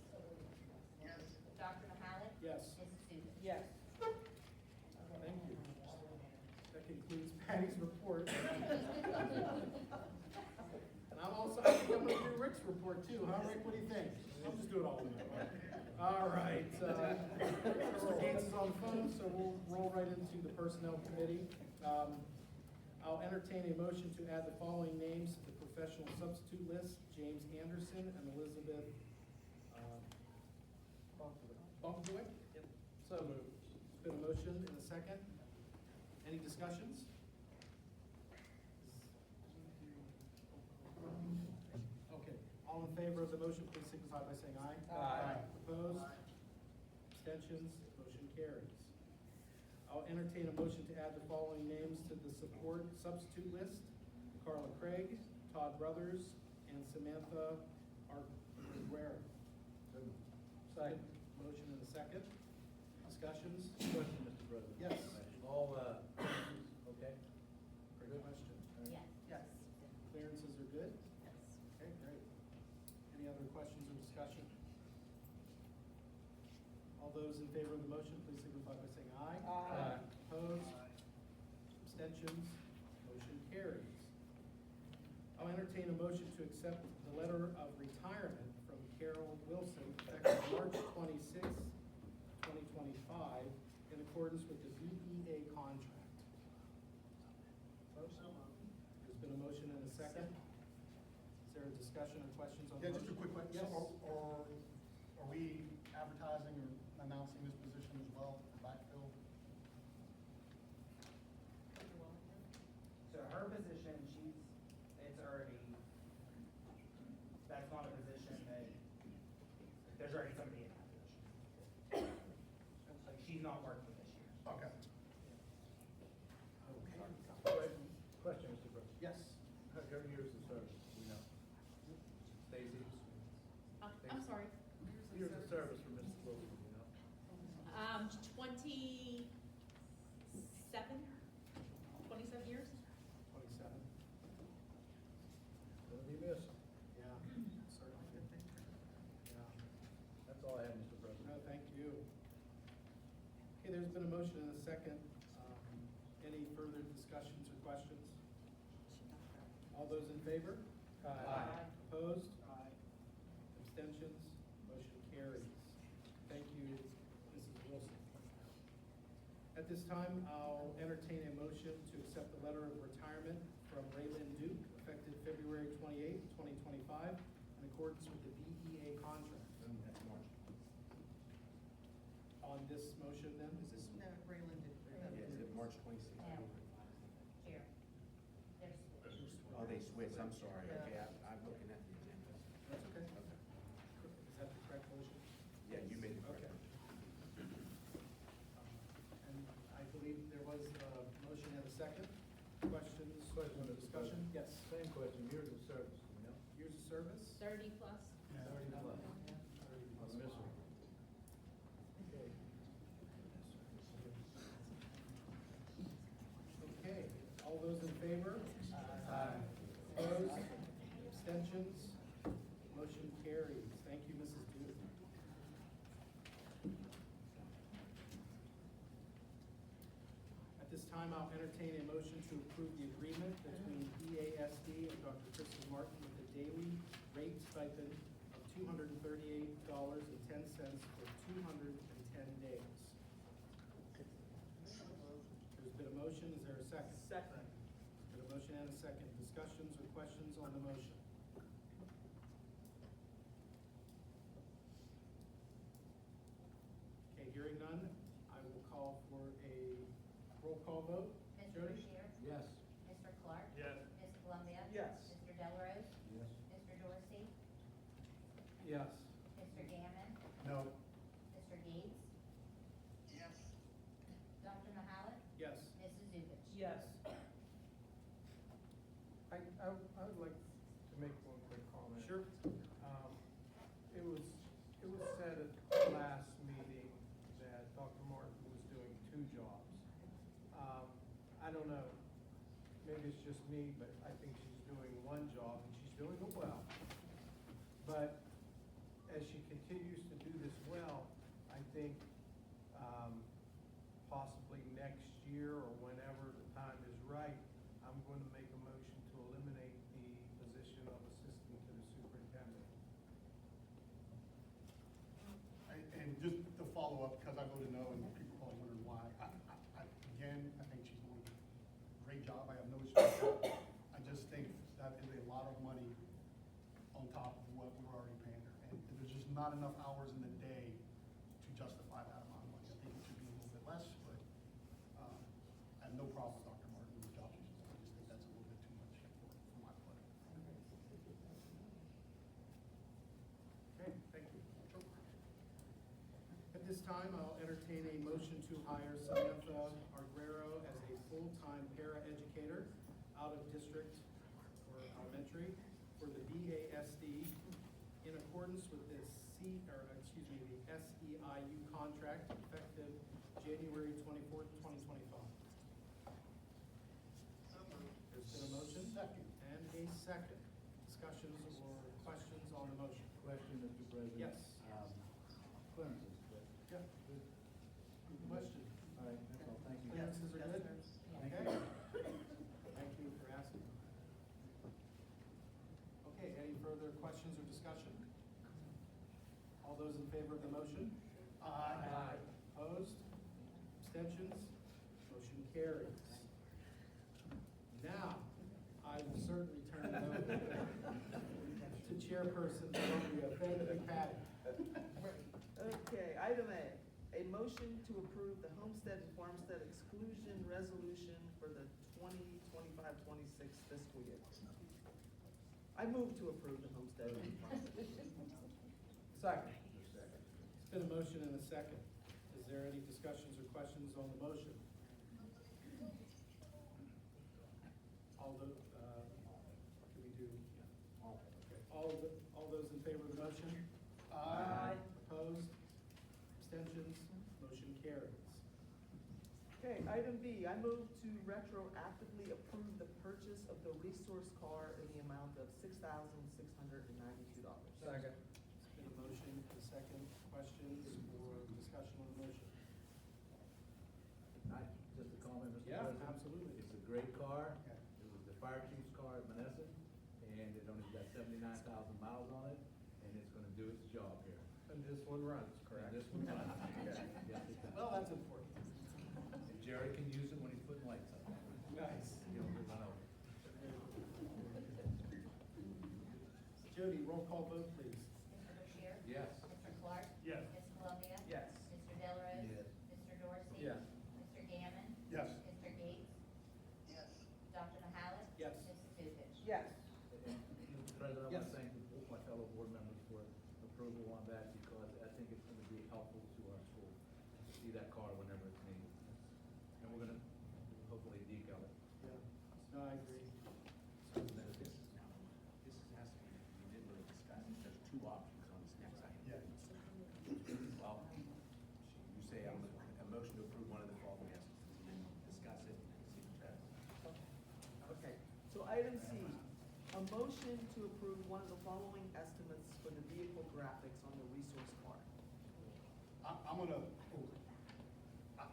Yes. Dr. Mahalik? Yes. Mrs. Stevens? Yes. Thank you. That concludes Patty's report. And I'm also, I think I'm gonna do Rick's report too, huh, Rick? What do you think? I'll just do it all in one. All right, Mr. Gates is on the phone, so we'll roll right into the Personnel Committee. I'll entertain a motion to add the following names to the professional substitute list: James Anderson and Elizabeth Bunkwick. Yep. So moved. There's been a motion and a second. Any discussions? Okay, all in favor of the motion, please signify by saying aye. Aye. Opposed? Abstentions? Motion carries. I'll entertain a motion to add the the support substitute list, Carla Craig, Todd Brothers, and Samantha Arguera. Second. Motion and a second. Discussions? Question, Mr. President. Yes. All, okay? Great question. Yes. Yes. Clearances are good? Yes. Okay, great. Any other questions or discussion? All those in favor of the motion, please signify by saying aye. Aye. Opposed? Abstentions? Motion carries. I'll entertain a motion to accept the letter of retirement from Carol Wilson effective March 26th, 2025, in accordance with the BEA contract. There's been a motion and a second. Is there a discussion or questions on the Yeah, motion? just a quick question. Yes. So are we advertising or announcing this position as well, backfill? So her position, it's already, that's not a position that, there's already somebody in that position. Like, she's not working this year. Okay. Question, Mr. President. Yes. How many years of service, do we know? Stacy? I'm sorry, Years of service for Mrs. Wilson, do you know? 27 years? 27. Gonna be missed. Yeah, certainly. Yeah. That's all I have, Mr. President. No, thank you. Okay, there's been a motion and a second. Any further discussions or questions? All those in favor? Aye. Opposed? Aye. Abstentions? Motion carries. Thank you, Mrs. Wilson. At this time, I'll entertain a motion to accept the letter of retirement from Raylan Duke, effective February 28th, 2025, in accordance with the BEA contract. That's March. On this motion then, is this? No, Raylan did. Is it March 26th? Here. There's switch. Oh, they switched, I'm sorry, okay, I'm looking at the agenda. That's okay. Is that the correct motion? Yeah, you made it correct. Okay. And I believe there was a motion and a second. Questions, Question, Mr. discussion? President. Yes. Same question, years of service, do we know? Years of service? 30 plus? 30 plus. I'll miss her. Okay. Okay, all those in favor? Aye. Opposed? Abstentions? Motion carries. Thank you, Mrs. Duke. At this time, I'll entertain a motion to approve the agreement between BASD and Dr. Kristen Martin with a daily rate stipend of $238.10 for 210 days. There's been a motion, is there a second? Second. Been a motion and a second. Discussions or questions on the motion? Okay, hearing none, I will call for a roll call vote. Mr. Jody? Bashir? Yes. Mr. Clark? Yes. Ms. Columbia? Yes. Mr. Delarose? Yes. Mr. Dorsey? Yes. Mr. Gammon? No. Mr. Gates? Yes. Dr. Mahalit? Yes. Mrs. Zulich? Yes. I would like to make one quick comment. Sure. It was said at the last meeting that Dr. Martin was doing 2 jobs. I don't know, maybe it's just me, but I think she's doing 1 job and she's doing it well. But as she continues to do this well, I think, possibly next year or whenever the time is right, I'm going to make a motion to eliminate the position of assistant to the superintendent. And just to follow up, because I voted no, and people probably wondering why, again, I think she's doing a great job, I have no issue with that. I just think that is a lot of money on top of what we're already paying her, and there's just not enough hours in the day to justify that amount of money. I think it should be a little bit less, but, I have no problem with Dr. Martin's job she's doing, I just think that's a little bit too much for my blood. Okay, thank you. At this time, I'll entertain a motion to hire Samantha Arguero as a full-time part-time para-educator out of district or elementary for the BASD in accordance with the the SEIU contract effective January 24th, 2025. There's been a motion. Second. And a second. Discussions or questions on the motion? Question, Mr. President. Yes. Clearances, but. Yeah. Question? All right, that's all, thank you. Clearances are good? Thank Okay. you. Thank you for asking. Okay, any further questions or discussion? All those in favor of the motion? Aye. Opposed? Abstentions? Motion carries. Now, I will certainly turn it over to Chairperson Columbia. Thank you, Patty. Okay, item A motion to approve the homestead and farmstead exclusion resolution for the 2025-26 fiscal year. I move to approve the homestead and farmstead. Second. It's been a motion and a second. Is there any discussions or questions on the motion? All the, can we do? Okay. All those in favor of the motion? Aye. Opposed? Abstentions? Motion carries. Okay, item B, I move to retroactively approve the purchase of the resource car in the amount of $6,692. Second. It's been a motion and a second. Questions or discussion on the motion? Just a comment, Mr. Yeah, President. absolutely. It's a great car. It was the fire chief's car at Menneson, and it only got 79,000 miles on it, and it's gonna do its job here. And this one runs, correct? And this one runs. Yes, it does. Well, that's important. And Jerry can use it when he's putting lights up. Nice. He'll run over. Jody, roll call vote, please. Mr. Bashir? Yes. Mr. Clark? Yes. Ms. Columbia? Yes. Mr. Delarose? Yes. Mr. Dorsey? Yes. Mr. Gammon? Yes. Mr. Gates? Yes. Dr. Mahalik? Yes. Mrs. Goodrich? Yes. And, Mr. President, I Yes. want to thank my fellow board members for approval on that, because I think it's gonna be helpful to our school to see that car whenever it's needed. And we're gonna hopefully decal it. Yeah. No, I agree. This has to be, we didn't really discuss it, there's two options on this next item. Yeah. Well, you say a motion to approve one of the following estimates, and then discuss it and see what happens. Okay, so item C, a motion to approve one of the following estimates for the vehicle graphics on the resource car. I'm gonna,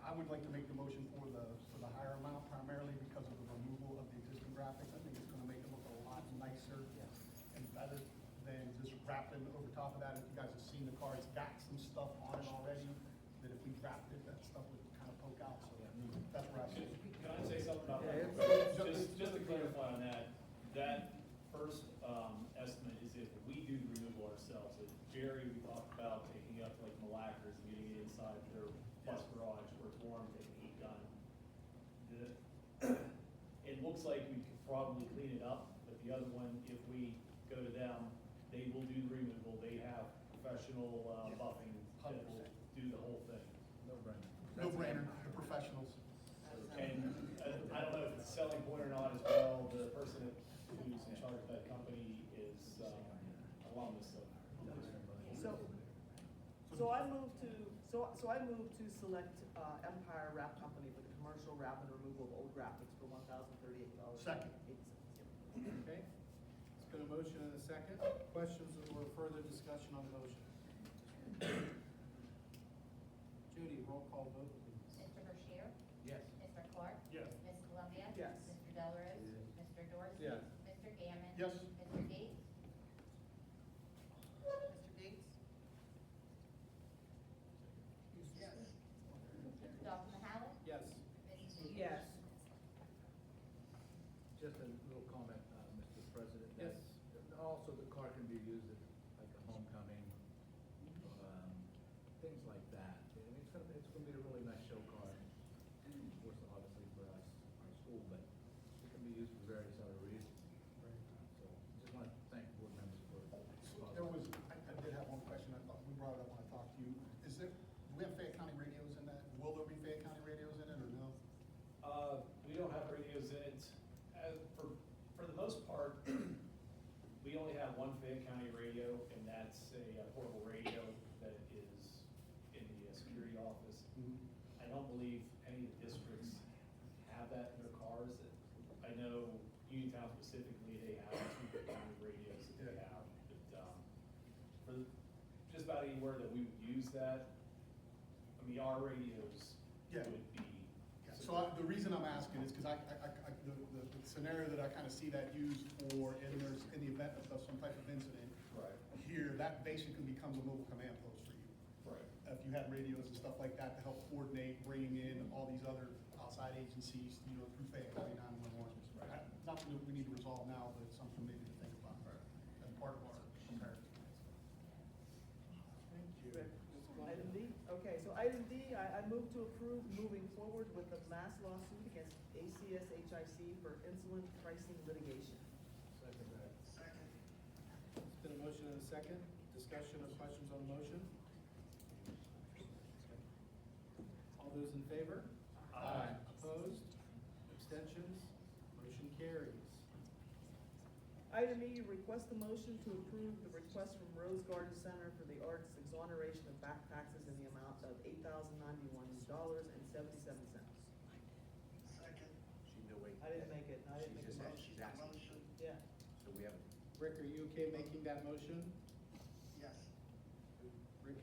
I would like to make the motion for the higher amount, primarily because of the removal of the existing graphics. I think it's gonna make it look a lot nicer and better than just wrapping over top of that. If you guys have seen the car, it's got some stuff on it already, that if we wrapped it, that stuff would kind of poke out, so that's where I see it. Can I say something about that? Just to clarify on that, that first, estimate is if we do the removal ourselves. If Jerry, we talked about taking it up to like Malacca's and getting it inside their bus garage where it's warm, taking heat gun. It looks like we could probably clean it up, but the other one, if we go to them, they will do the removal. They have professional, buffing that will do the whole thing. No brainer. No brainer, the professionals. And I don't know if it's a selling point or not as well, the person who's in charge of that company is alumnus of. So I move to select Empire Wrap Company for the commercial wrap and removal of old graphics for $1,038. Second. Okay. It's been a motion and a second. Questions or further discussion on the motion? Judy, roll call vote, please. Mr. Bashir? Yes. Mr. Clark? Yes. Ms. Columbia? Yes. Mr. Delarose? Yes. Mr. Dorsey? Yes. Mr. Gammon? Yes. Mr. Gates? Mr. Gates? Dr. Mahalik? Yes. Mrs. Goodrich? Yes. Just a little comment, Mr. President. that Yes. Also, the car can be used at like a homecoming, things like that. I mean, it's gonna be a really nice show car. Of course, obviously for us, our school, but it can be used for various other reasons. So, just want to thank board members for. There was, I did have one question, I thought we brought it up when I talked to you. Is there, do we have Fayette County radios in that? Will there be Fayette County radios in it or no? We don't have radio Uniontown specifically, they have two county radios that they have, but, for just about anywhere that we would use that, I mean, our radios Yeah. would be. So the reason I'm asking is because the scenario that I kind of see that used for, in the event of some type of incident. Right. Here, that basically becomes a mobile command post for you. Right. If you had radios and stuff like that to help coordinate, bringing in all these other outside agencies, you know, through Fayette County 911. Right. Nothing that we need to resolve now, but it's something maybe to think about. Right. As part of our comparison. Thank you. Rick, Ms. Blum? item D, okay, so item D, I move to approve moving forward with the mass lawsuit against ACS HIC for insulin pricing litigation. Second that. It's been a motion and a second. Discussion or questions on the motion? All those in favor? Aye. Opposed? Abstentions? Motion carries. Item E, request a motion to approve the request from Rose Garden Center for the Arts exoneration of back taxes in the amount of $8,091.77. She, no, wait. I didn't make it, I didn't make a She's just motion. she's asking, Yeah. so we have, Rick, are you okay making that motion? Yes. Rick,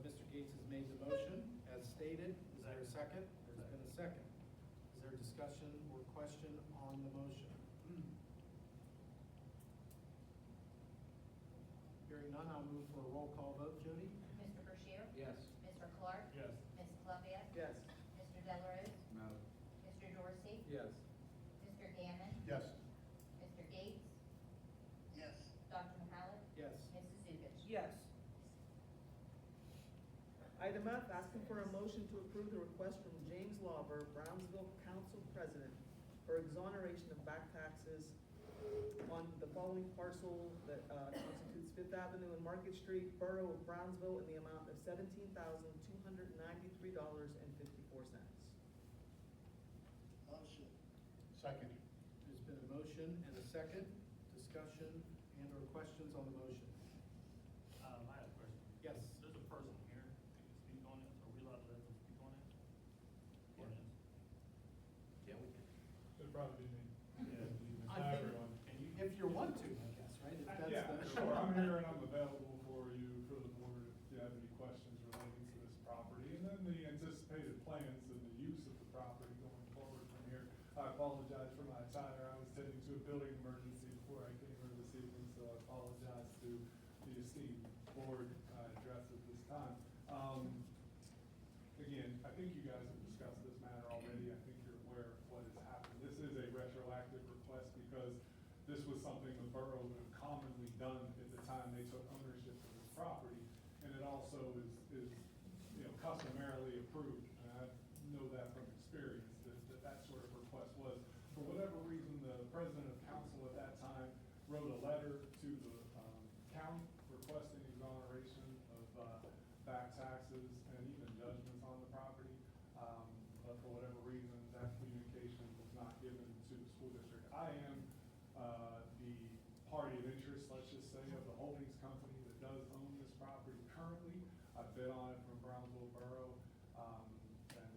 Mr. Gates has made the motion as stated. Is there a second? There's been a second. Is there discussion or question on the motion? Hearing none, I'll move for a roll call vote. Jody? Mr. Bashir? yes. Mr. Clark? Yes. Ms. Columbia? Yes. Mr. Delarose? No. Mr. Dorsey? Yes. Mr. Gammon? Yes. Mr. Gates? Yes. Dr. Mahalik? Yes. Mrs. Zubic? Yes. Item F, asking for a motion to approve the request from James Lauber, Brownsville Council President, for exoneration of back taxes on the following parcel that constitutes Fifth Avenue and Market Street, Borough of Brownsville, in the amount of $17,293.54. Second. There's been a motion and a second. Discussion and or questions on the motion? I have a question. Yes. There's a person here that can speak on it. Are we allowed to let them speak on it? Questions? Yeah, we can. It'd probably be me. I think, if you want to, I guess, right? If that's Yeah, the- sure, I'm here and I'm available for you, for the board, if you have any questions relating to this property. And then the anticipated plans and the use of the property going forward from here. I apologize for my attire, I was tending to a building emergency before I came here this evening, so I apologize to the esteemed board address at this time. Again, I think you guys have discussed this matter already, I think you're aware of what has happened. This is a retroactive request because this was something the borough would have commonly done at the time they took ownership of this property. And it also is, you know, customarily approved. And I know that from experience, that sort of request was. For whatever reason, the president of council at that time wrote a letter to the county requesting exoneration of back taxes and even judgments on the property. But for whatever reason, that communication was not given to the school district. I am the party of interest, let's just say, of the holdings company that does own this property currently. I bid on it from Brownsville Borough, and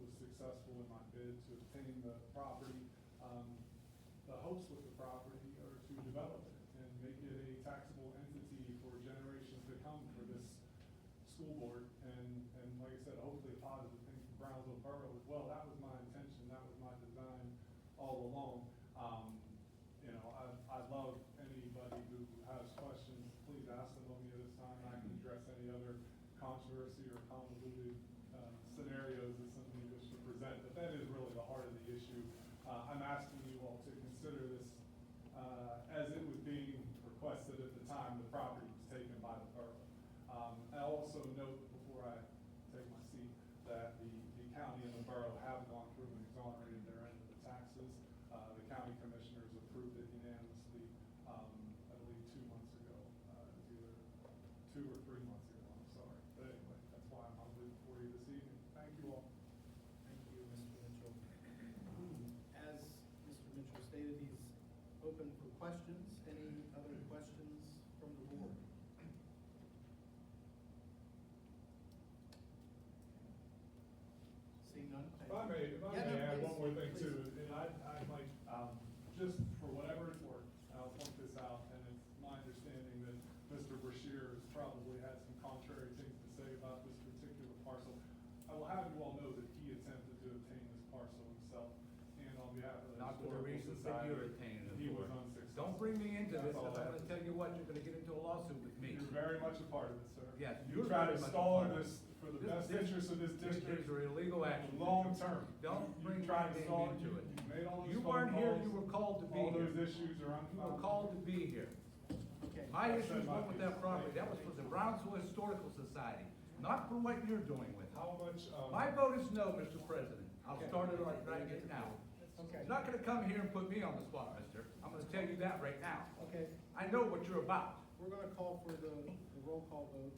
was successful in my bid to obtain the property. The hopes with the property are to develop it and make it a taxable entity for generations to come for this school board. And like I said, hopefully a positive thing for Brownsville Borough as well. That was my intention, that was my design all along. You know, I love anybody who has questions, please ask them of me at this time. I can address any other controversy or convoluted scenarios that somebody wishes to present, but that is really the heart of the issue. I'm asking you all to consider this, as it was being requested at the time the property was taken by the borough. I also note before I take my seat that the county and the borough have gone through and exonerated their end of the taxes. The county commissioners approved it unanimously, I believe 2 months ago. It was either 2 or 3 months ago, I'm sorry. But anyway, that's why I'm humbly before you this evening. Thank you all. Thank you, Mr. Mitchell. As Mr. Mitchell stated, he's open for questions. Any other questions from the board? Seeing none? If I may Yeah, no, add one more please, thing please. too, and I'd like, just for whatever it's worth, I'll point this out, and it's my understanding that Mr. Bashir has probably had some contrary things to say about this particular parcel. I will have you all know that he attempted to obtain this parcel himself, and on behalf of the Not for the Historical reasons that Society, you're attaining it he was for. unsuccessful. Don't bring me into this, That's all because I'm I have gonna to tell say. you what, you're gonna get into a lawsuit with me. You're very much a part of it, sir. Yes, You you're try very to much a stall part of this for the This- best this- interest of this district. These are illegal actions. Long term. Don't You bring tried my to name stall, into it. you made all those You phone weren't here, calls. you were called to be All here. those issues are You were unfounded. called to be here. Okay. My I've issues said my weren't with piece. that property, Thank that was you. for the Brownsville Historical Society, not for what you're doing with it. How much, My vote is no, Mr. President. I'll Okay. start it right now. Okay. You're not gonna come here and put me on the spot, mister. I'm gonna tell you that right now. Okay, I know what you're about. we're gonna call for the roll call vote.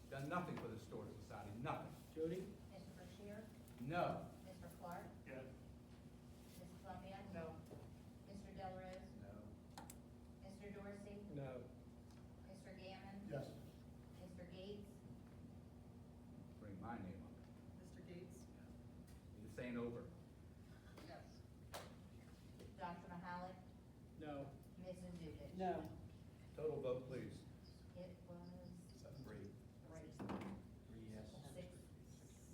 Done nothing for the Historical Society, nothing. Jody? Mr. Bashir? No. Mr. Clark? Yes. Ms. Columbia? No. Mr. Delarose? No. Mr. Dorsey? No. Mr. Gammon? Yes. Mr. Gates? Bring my name up. Mr. Gates? This ain't over. Yes. Dr. Mahalik? No. Mrs. Zulish? No. Total vote, please. It was Three. three. Three yes. 6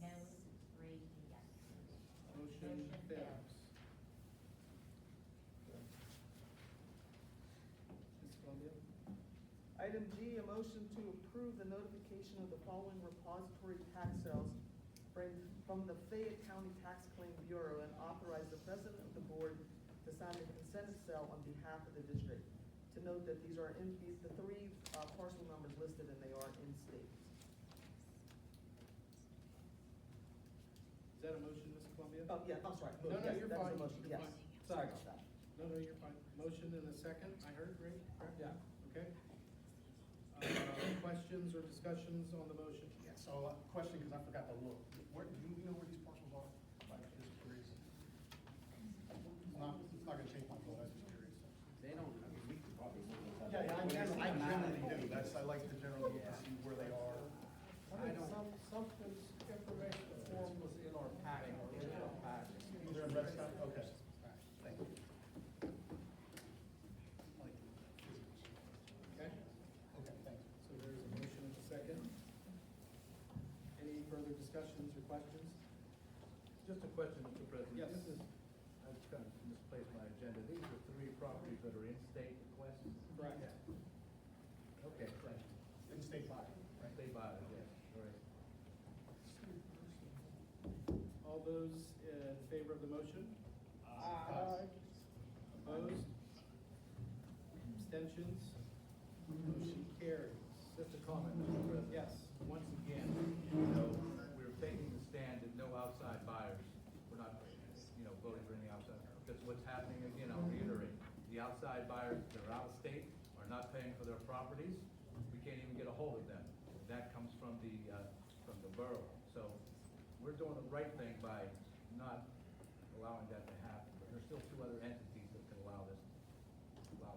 no's, 3 yes. Motion fails. Ms. Columbia? Item G, a motion to approve the notification of the following repository tax sales from the Fayette County Tax Claim Bureau and authorize the president of the board to sign the consent sale on behalf of the district. To note that these are the three parcel numbers listed and they are in state. Is that a motion, Ms. Columbia? Oh, yeah, I'm sorry. No, no, Yes, you're that is a fine. motion, You're yes. fine. Sorry about that. No, no, you're fine. Motion in a second, I heard, right? Yeah. Okay. Questions or discussions on the motion? Yeah, so, question, because I forgot to look. Where, do you know where these parcels are? I'm just curious. It's not gonna change my vote, I was just curious. They don't, I mean, we could probably look at that. Yeah, I generally do, I like to generally look to see where they are. I think some information form was in our packet, our original packet. They're in red stuff, okay, all right, thank you. Okay? Okay, thanks. So there's a motion and a second. Any further discussions or questions? Just a question, Mr. President. Yes. This is, I've kind of misplaced my agenda. These are three properties that are in state requests? Correct. Okay, thank you. In-state buy, right? Stay by it, yes, all right. All those in favor of the motion? Aye. Opposed? Abstentions? Motion carries. Just a comment, Mr. President. Yes. Once again, you know, we're taking the stand that no outside buyers, we're not, voting for any outside. Because what's happening, again, I'll reiterate, the outside buyers that are out of state are not paying for their properties. We can't even get a hold of them. That comes from the borough. So we're doing the right thing by not allowing that to happen. But there's still two other entities that can allow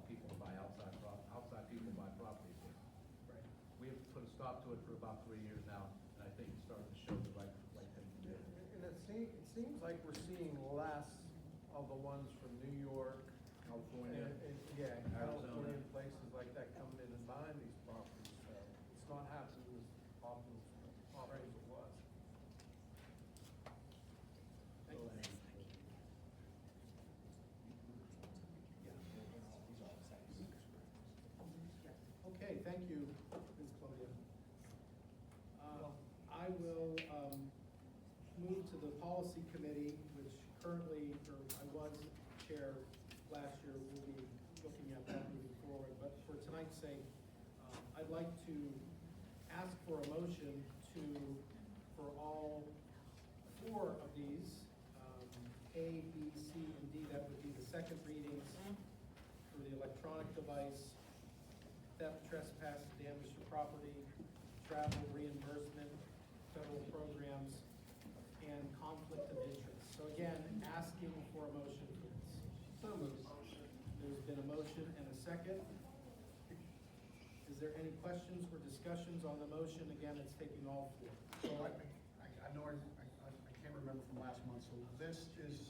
people to buy outside people to buy properties here. Right. We have put a stop to it for about 3 years now, and I think it's starting to show the right thing to do. And it seems like we're seeing less of the ones from New York. California, Yeah, Arizona. California and places like that coming in and buying these properties, so it's not happening as often as it was. Thank you. Okay, thank you, Ms. Columbia. I will, move to the policy committee, which currently, or I was chair last year, we'll be looking at that moving forward. But for tonight's sake, I'd like to ask for a motion for all 4 of these, A, B, C, and D, that would be the second readings for the electronic device, theft, trespass, damage to property, travel reimbursement, federal programs, and conflict of interest. So again, asking for a motion for this. So moved. There's been a motion and a second. Is there any questions or discussions on the motion? Again, it's taking all 4. So I know, I can't remember from last month, so this is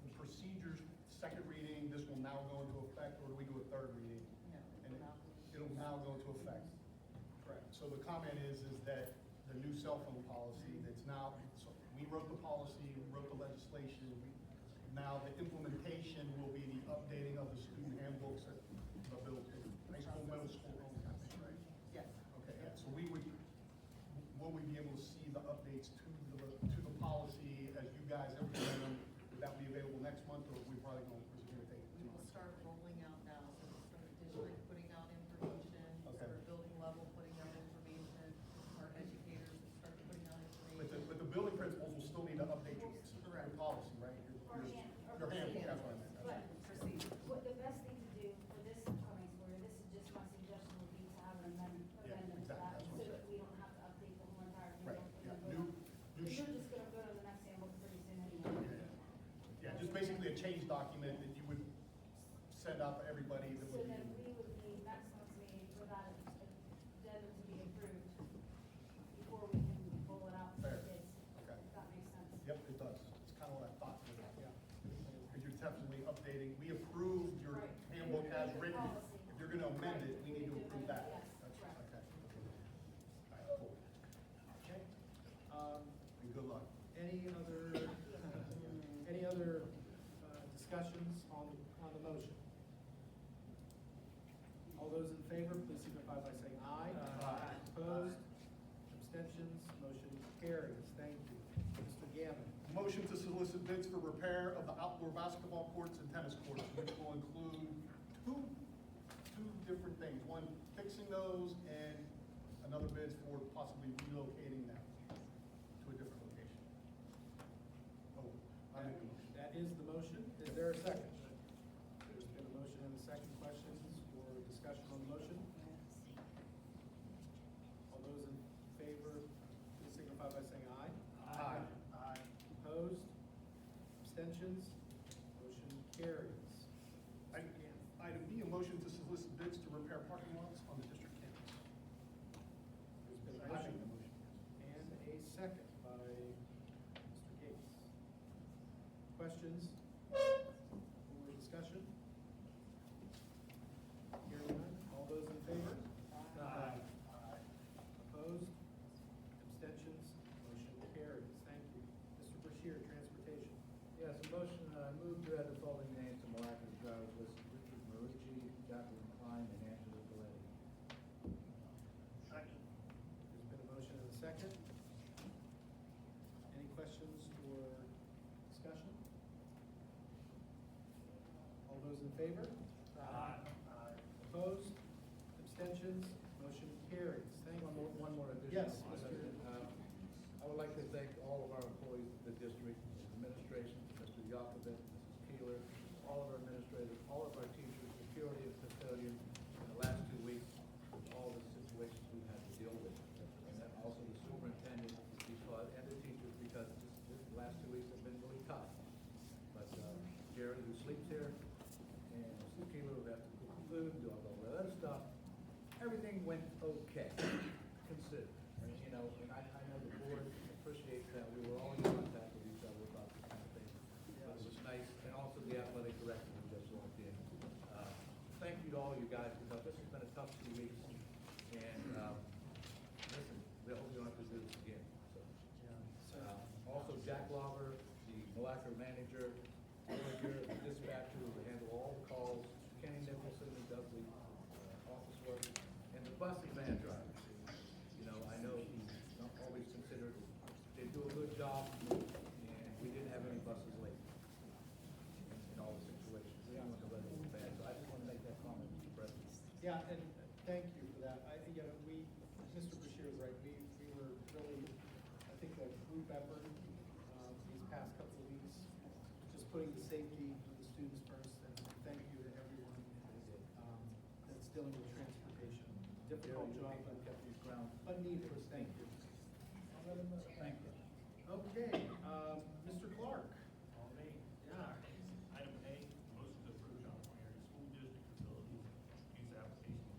the procedures second reading, this will now go into effect, or do we do a third reading? No, And it'll now it'll now go into effect. Correct. So the comment is that the new cell phone policy that's now, so we wrote the policy, we wrote the legislation, now the implementation will be the updating of the student handbooks at the high school, middle school, I think, right? Yes. Okay, yeah, so will we be able to see the updates to the policy as you guys implement them? Would that be available next month, or are we probably going to take 2 We will months? start rolling out now, so we'll start district putting out information, Okay. start building level putting out information, our educators will start putting out information. But the building principals will still need to update your policy, right? Your handbook, that's what I meant. But Proceed. what the best thing to do for this coming school year, this is just my suggestion, would be to have an amendment to exactly, that, that's so what I'm that we don't have to update the whole entire Right, handbook. yeah, and then new, Because you're just gonna go to the next handbook pretty soon anyway. yeah, just basically a change document that you would send out to everybody that So would then be. we would need next month's meeting for that addendum to be approved before we can roll it out to Fair. the kids. Okay. If that makes sense. Yep, it does. It's kind of what I thought. Because you're definitely updating, we approved your Right. handbook as written. Policy. If you're gonna amend it, we need to approve that. Yes, That's correct. okay. All right, cool. Okay. And good luck. Any other discussions on the motion? All those in favor, please signify by saying aye. Aye. Opposed? Abstentions? Motion carries. Thank you. Mr. Gammon. Motion to solicit bids for repair of the outdoor basketball courts and tennis courts, which will include two different things. One, fixing those, and another bid for possibly relocating them to a different location. Oh, I make a motion. That is the motion. Is there a second? There's been a motion and a second. Questions or discussion on the motion? All those in favor, please signify by saying aye. Aye. Opposed? Abstentions? Motion carries. Item B, a motion to solicit bids to repair parking lots on the district campus. There's been a I make motion the motion. and a second by Mr. Gates. Questions or discussion? Hearing none, all those in favor? Aye. Opposed? Abstentions? Motion carries. Thank you. Mr. Bashir, Transportation. Yes, a motion, move to add the following names to Malacca's drivers list: Richard Marucci, Jacqueline Klein, and Angela Galletti. Second. There's been a motion and a second. Any questions or discussion? All those in favor? Aye. Opposed? Abstentions? Motion carries. Thank you. One more addition. Yes, Mr. I would like to thank all of our employees of the district, administration, Mr. Yakovit, Mrs. Keeler, all of our administrators, all of our teachers, security and custodian, in the last 2 weeks, all the situations we've had to deal with. And then also the superintendent, and the teachers, because this last 2 weeks have been really tough. But Jerry, who sleeps here, and Mrs. Keeler, who has to cook food, do all the other stuff, everything went okay, considered. And, you know, and I know the board appreciates that. We were all in contact with each other about this kind of thing. But it was nice, and also the athletic director who just walked in. Thank you to all you guys, because this has been a tough 2 weeks. And, listen, we hope we don't have to do this again, so. Also Jack Lawver, the Malacca manager, Roger, the dispatcher, who handle all the calls, Kenny Nicholson, who does the office work, and the bus and van drivers. You know, I know he's not always considered, they do a good job, and we didn't have any buses late in all the situations. We don't want to let it go bad, so I just want to make that comment, Mr. President. Yeah, and thank you for that. Mr. Bashir is right. We were really, I think, a group effort these past couple of weeks, just putting the safety of the students first, and thank you to everyone that's dealing with transportation. Difficult job, People kept these grounds. but needed. Thank you. Thank you. Okay, Mr. Clark. On me. Yeah. Item A, motion to approve Johnson Area School District Facilities Use Application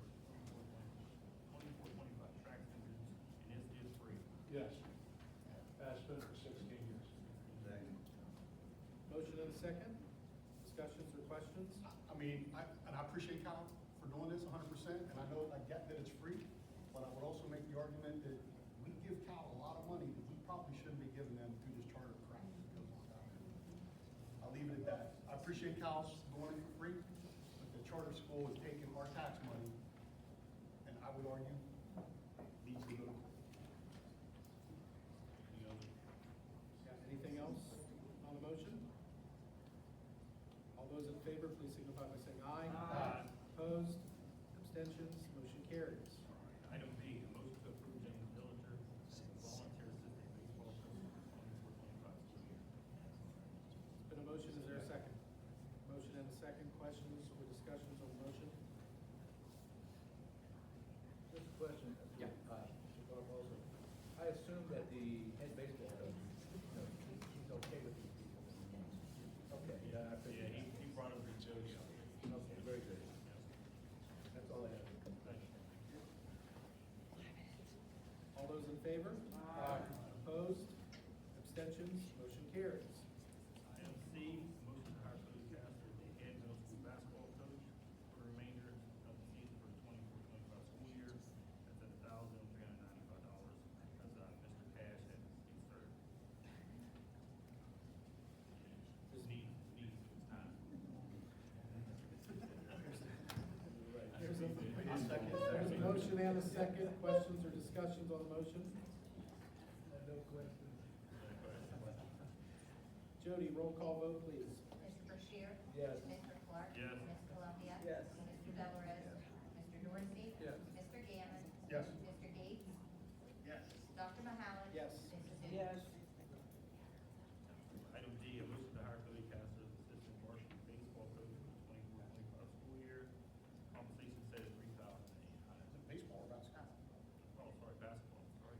for 24-25 track standards, and this is free. Yes. Has been for 16 years. Second. Motion and a second. discussions or questions? I mean, and I appreciate Cal for doing this 100%, and I know, I get that it's free, but I would also make the argument that we give Cal a lot of money that we probably shouldn't be giving them through this charter crap that goes on down there. I'll leave it at that. I appreciate Cal's doing it for free, but the charter school is taking our tax money, and I would argue needs to go to court. Got anything else on the motion? All those in favor, please signify by saying aye. Aye. Opposed, abstentions, motion carries. Item B, a motion to approve James Dillinger as a volunteer assistant baseball coach for 24-25 school year. It's been a motion, is there a second? Motion and a second, questions or discussions on the motion? Just a question. Yeah. Mr. Barbosa, I assume that the head baseball coach, he's okay with these people. Okay, yeah, I Yeah, figured. he brought up the jokes. Okay, very good. That's all I have. All those in favor? Aye. Opposed, abstentions, motion carries. Item C, motion to hire Cody Castor as the head middle school basketball coach for the remainder of the season for the 24-25 school year. That's at $1,395, as Mr. Cash had started. Needs some time. There's a motion and a second, questions or discussions on the motion? No questions. Jody, roll call vote, please. Mr. Bashir? Yes. Mr. Clark? Yes. Ms. Columbia? Yes. Mr. Delarose? Mr. Dorsey? Yes. Mr. Gammon? Yes. Mr. Gates? Yes. Dr. Mahalik? Yes. Mrs. Newton? Yes. Item D, a motion to hire Cody Castor as assistant varsity baseball coach for the 24-25 school year. Compensation set at $3,800. Baseball or basketball? Oh, sorry, basketball, sorry.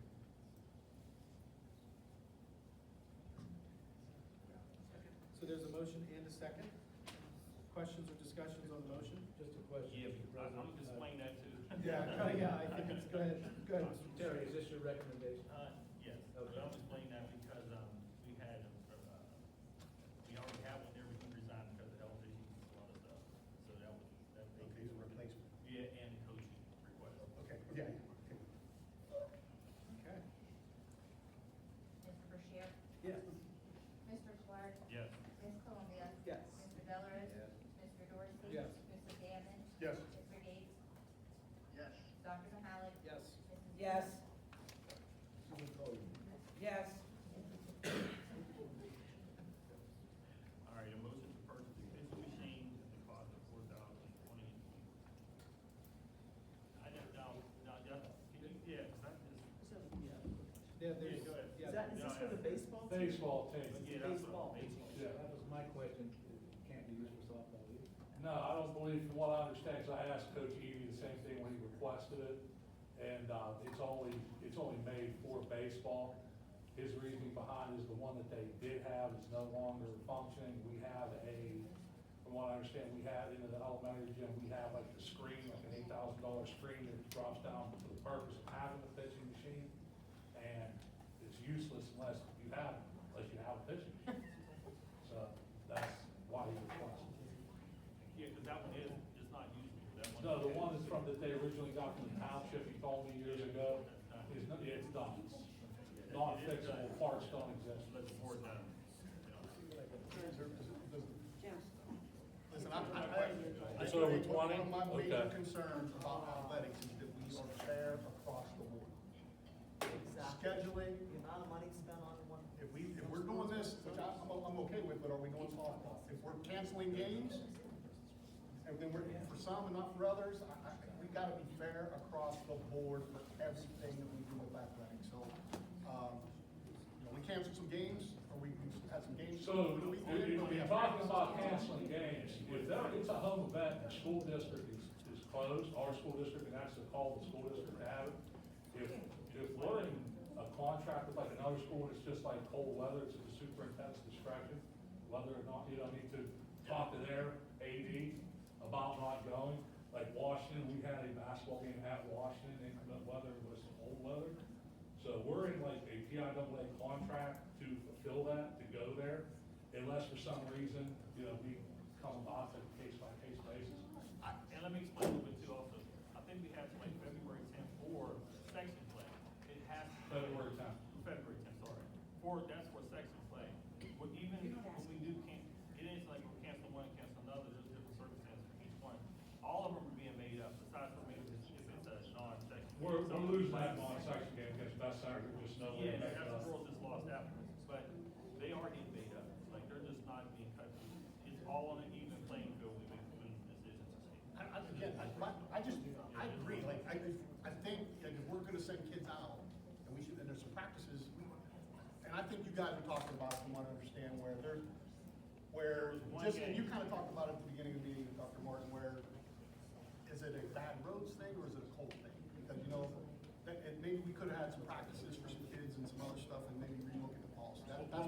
So there's a motion and a second. Questions or discussions on the motion? Just a question. Yeah, Mr. I'm President. gonna explain that too. Yeah, I think it's good. Good. Mr. Terry, is this your recommendation? Yes, but I'm explaining that because, we had, we already have one there, we can resign because of health issues and a lot of stuff. So that was, that. Okay, so replacement. Yeah, and coaching request. Okay, yeah, okay. Okay. Mr. Bashir? Yes. Mr. Clark? Yes. Ms. Columbia? Yes. Mr. Delarose? Yes. Mr. Dorsey? Yes. Mr. Gammon? Yes. Mr. Gates? Yes. Dr. Mahalik? Yes. Mrs. Yes. Susan Cole. Yes. All right, a motion to purchase a pitching machine at the cost of $4,020. I don't know, can you, yeah, 'cause that is. Yeah, there's, Yeah, go ahead. yeah. Is this for the baseball team? Baseball team. Yeah, that's Baseball. what, baseball. Yeah. That was my question. It can't be used for softball either. No, I don't believe, from what I understand, 'cause I asked Coach Evie the same thing when he requested it, and, it's only made for baseball. His reasoning behind is the one that they did have is no longer functioning. We have from what I understand, we have in the elementary gym, we have like the screen, like an $8,000 screen that drops down for the purpose of having a pitching machine. And it's useless unless you have a pitching machine. So that's why he requested it. Yeah, 'cause that one is, it's not used, that one. No, the one is that they originally got from the township, he told me years ago, is, it's done. It's non-fixable, parts don't exist. Let the board know. Listen, I It's over think 20? one of my major Okay. concerns about athletics is that we are fair across the board. Scheduling, The amount of money spent on one. if we're doing this, which I'm okay with, but are we doing softball? If we're canceling games, and then we're, for some and not for others, we gotta be fair across the board for everything that we do with athletics, so, we canceled some games, or we had some games. So, over the weekend, if but we you're have talking about practice. canceling games, if there is a home event and the school district is closed, our school district, and that's the call of the school district to have it, if we're in a contract with like another school, and it's just like cold weather, it's at the superintendent's discretion, whether or not, need to talk to their AD about not going. Like Washington, we had a basketball game at Washington, inclement weather was cold weather. So we're in like a PIAA contract to fulfill that, to go there, unless for some reason, we come about on a case-by-case basis. And let me explain a little bit too also. I think we have to like February 10th for section play. It has to. February 10th. February 10th, sorry. That's for section play. But even when we do it ain't like we're canceling one and canceling another. There's different circumstances for each one. All of them are being made up, besides for maybe if it's a non-section. We're losing that non-section game against Best Side, we just know we're Yeah, making that's up. the girls just lost afterwards, but they are getting made up, like, they're just not being cut. It's all on an even playing field, we make decisions. I agree, like, I think, like, if we're gonna send kids out, and and there's some practices, and I think you guys are talking about, from what I understand, and you kinda talked about it at the beginning of the meeting with Dr. Martin, where, is it a bad roads thing, or is it a cold thing? Because, maybe we could've had some practices for some kids and some other stuff, and maybe relook at the policy, that's my.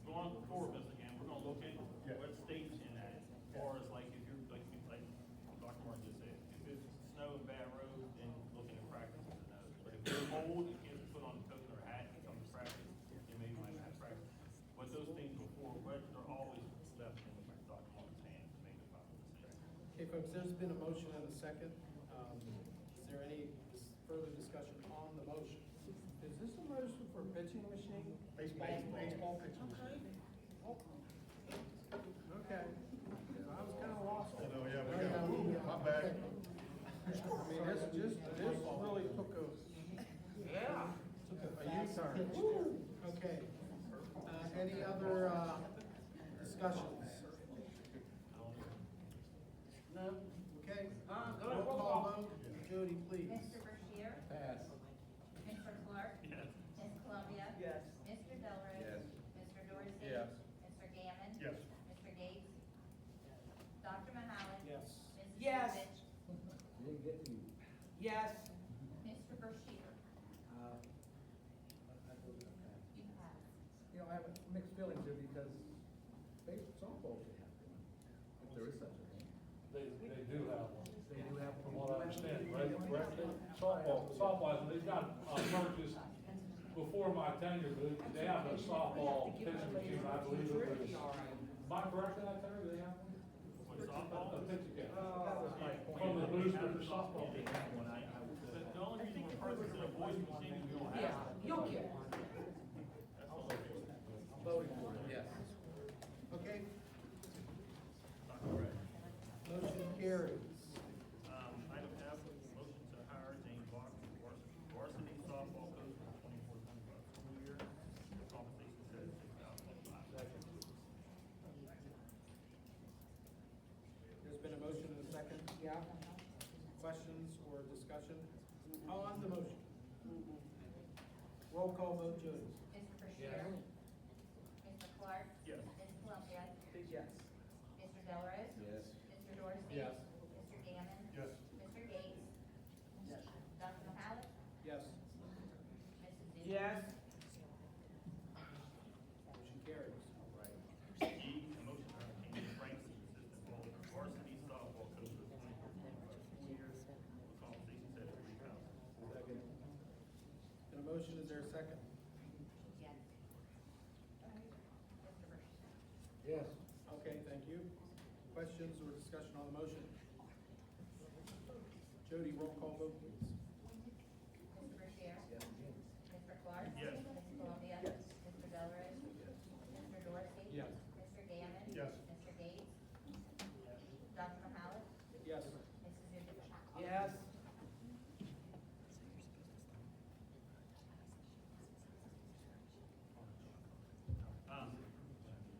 Going forward, Mr. Gann, we're gonna look at what states in that, as far as like, if you're, like Dr. Martin just said, if it's snow and bad roads, then looking at practices and those. But if it's cold, and kids put on a coat or a hat and come to practice, then maybe might have practice. But those things before, they're always left in Dr. Martin's hands to make the final decision. Okay, folks, there's been a motion and a second. Is there any further discussion on the motion? Is this a motion for pitching machine? Baseball pitching machine. Okay. I was kind of lost. Oh, yeah, we got, my bad. I mean, this really took a U-turn. Okay. Any other, discussions? No? Okay. Roll call vote. Jody, please. Mr. Bashir? Pass. Mr. Clark? Yes. Ms. Columbia? Yes. Mr. Delrose? Yes. Mr. Dorsey? Yes. Mr. Gammon? Yes. Mr. Gates? Dr. Mahalik? Yes. Mrs. Yes. Yovich? Didn't get you. Yes. Mr. Bashir? You pass. I have mixed feelings here because softball should have one, if there is such a thing. They do have one. They do have. From what I understand, right? Softball, they've got purchased before my tenure, but they have a softball pitching machine, I believe it was. Am I correct in that, Terry? They have one? What, softball? A pitching, yeah. That was my point. From the booster to softball. They have one, I would say. But the only reason we're purchasing a voice machine is we don't have Yeah, one. you'll get one. That's all it is. I'm voting for it. Yes. Okay. Dr. Ray. Motion carries. Item F, motion to hire James Barker, varsity softball coach for the 24-25 school year. Compensation set at $6,025. There's been a motion and a second. Yeah. Questions or discussion on the motion? Roll call vote, Jody. Mr. Bashir? Mr. Clark? Yes. Ms. Columbia? Yes. Mr. Delrose? Yes. Mr. Dorsey? Yes. Mr. Gammon? Yes. Mr. Gates? Yes. Dr. Mahalik? Yes. Mrs. Zubich? Yes. Motion carries. E, a motion to hire Kingsley Franks, assistant varsity softball coach for the 24-25 school year. Compensation set at $3,000. Second. Been a motion, is there a second? Yes. Mr. Bashir? Yes. Okay, thank you. Questions or discussion on the motion? Jody, roll call vote, please. Mr. Bashir? Yes. Mr. Clark? Yes. Ms. Columbia? Yes. Mr. Delrose? Mr. Dorsey? Yes. Mr. Gammon? Yes. Mr. Gates? Dr. Mahalik? Yes. Mrs. Zubich? Yes.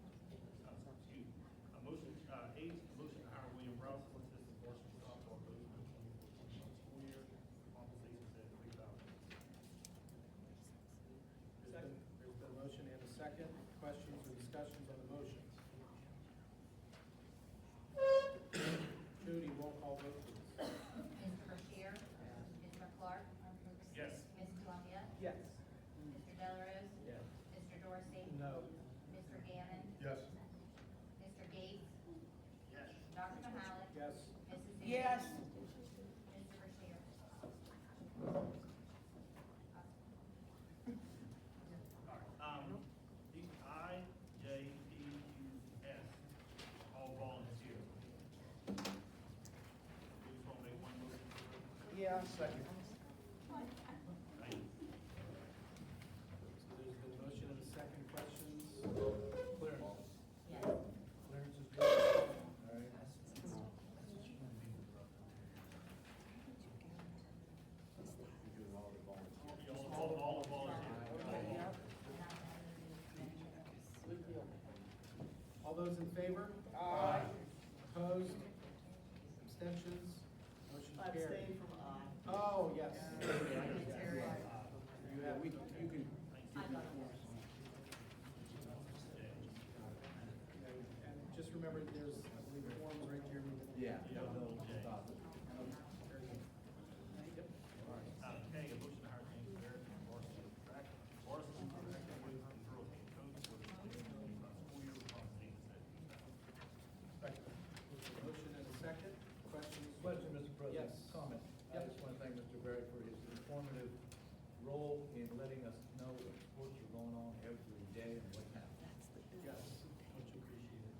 Excuse me. A motion, H, a motion to hire William Rouse, assistant varsity softball coach for the 24-25 school year. Compensation set at $3,000. There's been a motion and a second. Questions or discussions on the motion? Jody, roll call vote, please. Mr. Bashir? Mr. Clark? Yes. Ms. Columbia? Yes. Mr. Delrose? Yes. Mr. Dorsey? No. Mr. Gammon? Yes. Mr. Gates? Yes. Dr. Mahalik? Yes. Mrs. Zubich? Yes. Mr. Bashir? The I, J, P, Q, S, all volunteer Second. So there's been a motion and a second. Questions? Clearance. Yes. Clearance is good. All right. We're doing all the volunteers. All the volunteers. All those in favor? Aye. Opposed? Abstentions? Motion I carried. abstain from aye. Oh, yes. You have, You can. and just remember, there's, I believe, forms right here. Yeah. Yeah. They'll stop it. Very good. Yep. Okay, a motion to hire James Barrett as varsity track, varsity track and boys and girls team coach for the 2025 school year with compensation set. Motion and a second. Questions? Question, Mr. President. Yes. Comment. I just want to thank Mr. Berry for his informative role in letting us know what sports are going on every day and what's happening. Yes, much appreciated.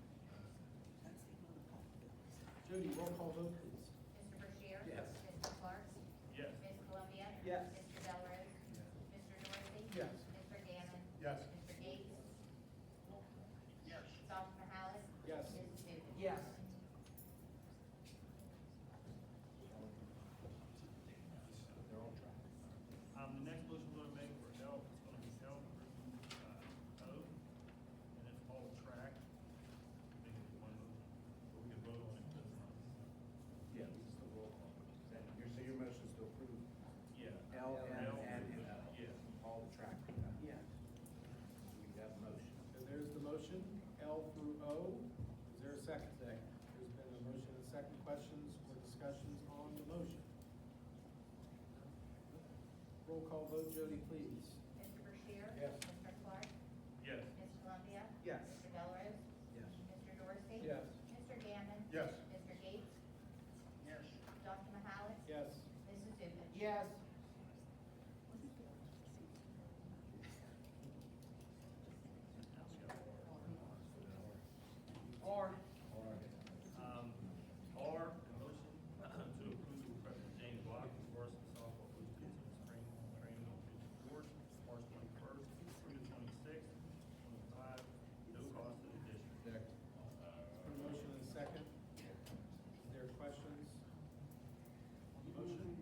Jody, roll call vote, please. Mr. Bashir? Yes. Mr. Clark? Yes. Ms. Columbia? Yes. Mr. Delarose? Yes. Mr. Dorsey? Yes. Mr. Gammon? Yes. Mr. Gates? Yes. Dr. Mahalik? Yes. Mrs. Newman? Yes. They're on track. The next motion we're gonna make for L, it's gonna be L through, O, and it's all track. I think it's one motion, but we can vote on it, because, Yeah, this is the roll call. So your motion is to approve yeah. L, M, L and through- N. Yeah. All the track. Yeah. We have a motion. So there's the motion, L through O. Is there a second? Second. There's been a motion and a second. Questions or discussions on the motion? Roll call vote, Jody, please. Mr. Bashir? Yes. Mr. Clark? Yes. Ms. Columbia? Yes. Mr. Delarose? Yes. Mr. Dorsey? Yes. Mr. Gammon? Yes. Mr. Gates? Yes. Dr. Mahalik? Yes. Mrs. Newman? Yes. Or. R, a motion to approve the request of James Block as varsity softball coach to attend training on pitch court, March 21st through the 26th, 25, no cost to the district. A motion and a second. Is there questions on the motion?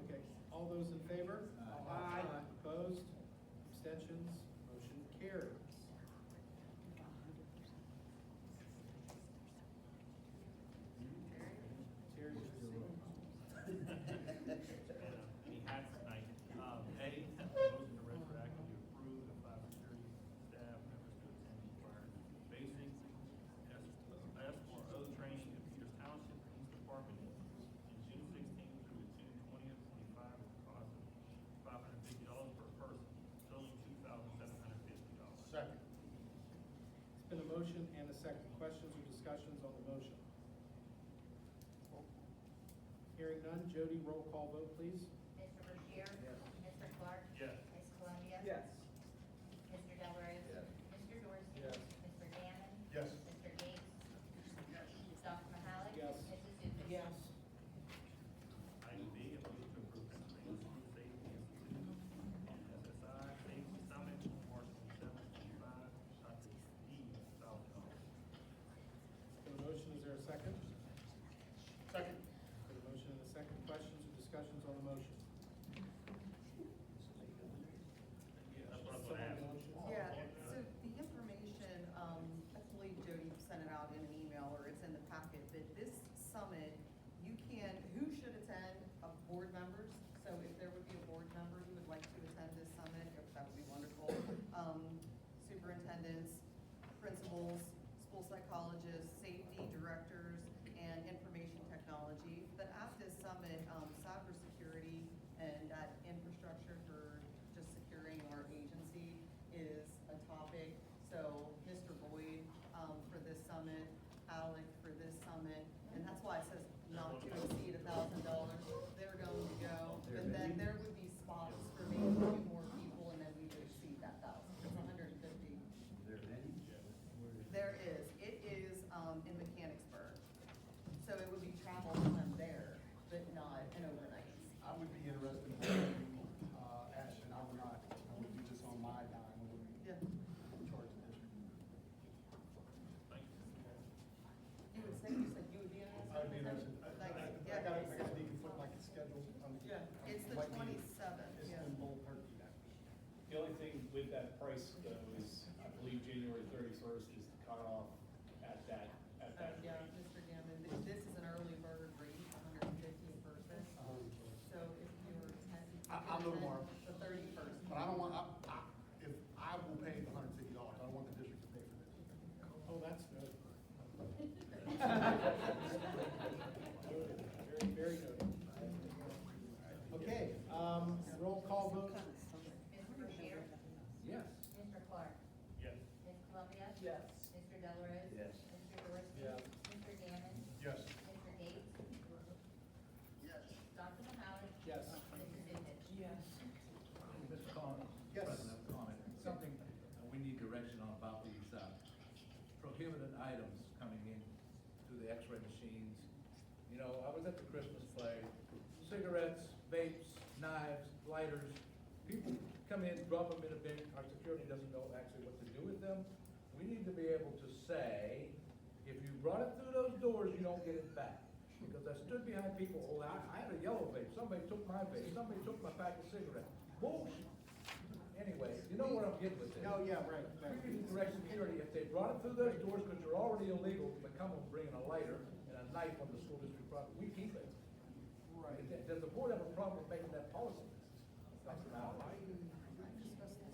Okay, all those in favor? Aye. Opposed? Abstentions? Motion carries. Terry, Any hats tonight? A, motion to retroactively approve the 5 security staff members to attend the required basic S or O training at Peters Township Police Department in June 16th through June 20th, 25, at the cost of $550 per person, totaling $2,750. Second. It's been a motion and a second. Questions or discussions on the motion? Hearing none, Jody, roll call vote, please. Mr. Bashir? Yes. Mr. Clark? Yes. Ms. Columbia? Yes. Mr. Delarose? Yes. Mr. Dorsey? Yes. Mr. Gammon? Yes. Mr. Gates? Yes. Dr. Mahalik? Yes. Mrs. Newman? Yes. Item B, a motion to approve Pennsylvania School Safety Institute, SSI Safety Summit, March 27th, 25, not to exceed $1,000. Been a motion, is there a second? Second. Been a motion and a second. Questions or discussions on the motion? with that price though is, I believe January 31st is the cutoff at that Yeah, rate. Mr. Gammon, this is an early bird rate, 150 a person. So if you were I'm a little more. the 31st. But I don't want, if I will pay the $150, I don't want the district to pay for this. Oh, that's good. Very, very good. Okay, roll call vote. Mr. Bashir? Yes. Mr. Clark? Yes. Ms. Columbia? Yes. Mr. Delarose? Yes. Mr. Dorsey? Yes. Mr. Gammon? Yes. Mr. Gates? Yes. Dr. Mahalik? Yes. Mrs. Goodrich? Yes. Mr. Collins, Yes. President, comment, something we need direction on about these prohibited items coming in to the x-ray machines. You know, I was at the Christmas play, cigarettes, vapes, knives, lighters, people come in, drop them in a bin, our security doesn't know actually what to do with them. We need to be able to say, if you brought it through those doors, you don't get it back. Because I stood behind people, oh, I had a yellow vape, somebody took my vape, somebody took my pack of cigarettes. Bullshit. Anyway, you know what I'm getting with this. Oh, yeah, right. We need to direct security, if they brought it through those doors, because they're already illegal, to come and bring in a lighter and a knife on the school district property, we keep it. Right. Does the board have a problem with making that policy?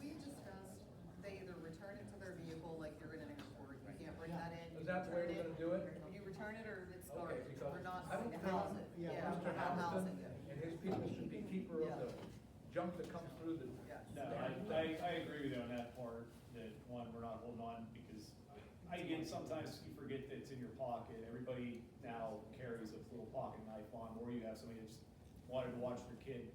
We discussed, they either return it to their vehicle like you're in an airport, you can't bring that in. Is that the way we're gonna do it? You return it or it's Okay, garbage, because we're not I don't going to think, house it. yeah, Mr. we're not housing Hamilton it. and his people should be keeper of the junk that comes through the. Yes. No, I agree with you on that part, that one, we're not holding on, because again, sometimes you forget that it's in your pocket. Everybody now carries a little pocket knife on, or you have somebody that just wanted to watch their kid,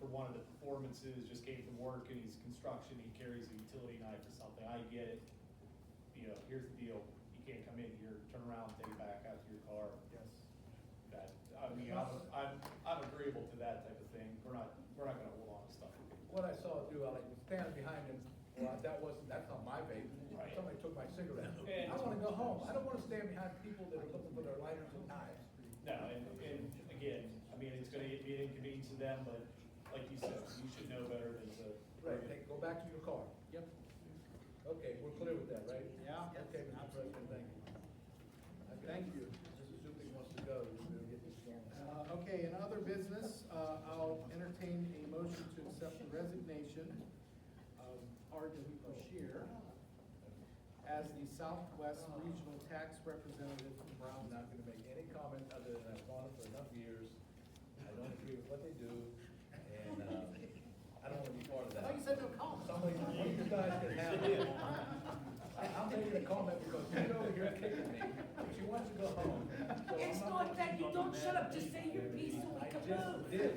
for one of the performances, just came from work and he's construction, he carries a utility knife or something. I get it. You know, here's the deal, you can't come in here, turn around, take it back out to your car. Yes. That, I mean, I'm agreeable to that type of thing. We're not gonna hold on to stuff. What I saw do, I like was standing behind him, well, that's not my vape. Right. Somebody took my cigarette. And- I wanna go home. I don't wanna stand behind people that are looking for their lighters and knives. No, and again, I mean, it's gonna be an inconvenience to them, but like you said, you should know better than to. Right, go back to your car. Yep. Okay, we're clear with that, right? Yeah. Okay, Mr. President, thank you. Thank you. Mrs. Zupi wants to go, we'll get this going. Okay, in other business, I'll entertain a motion to accept the resignation of Arden Bashir as the Southwest Regional Tax Representative from I'm Brownsville. not gonna make any comment other than I've gone for enough years. I don't agree with what they do, and, I don't wanna be part of I that. thought you said no comment. Somebody, one of you guys can have it. I'm making a comment because she's over here kicking me. She wants to go home. So It's I'm not that you making a don't comment. shut up, just say your piece so we I can just move. did.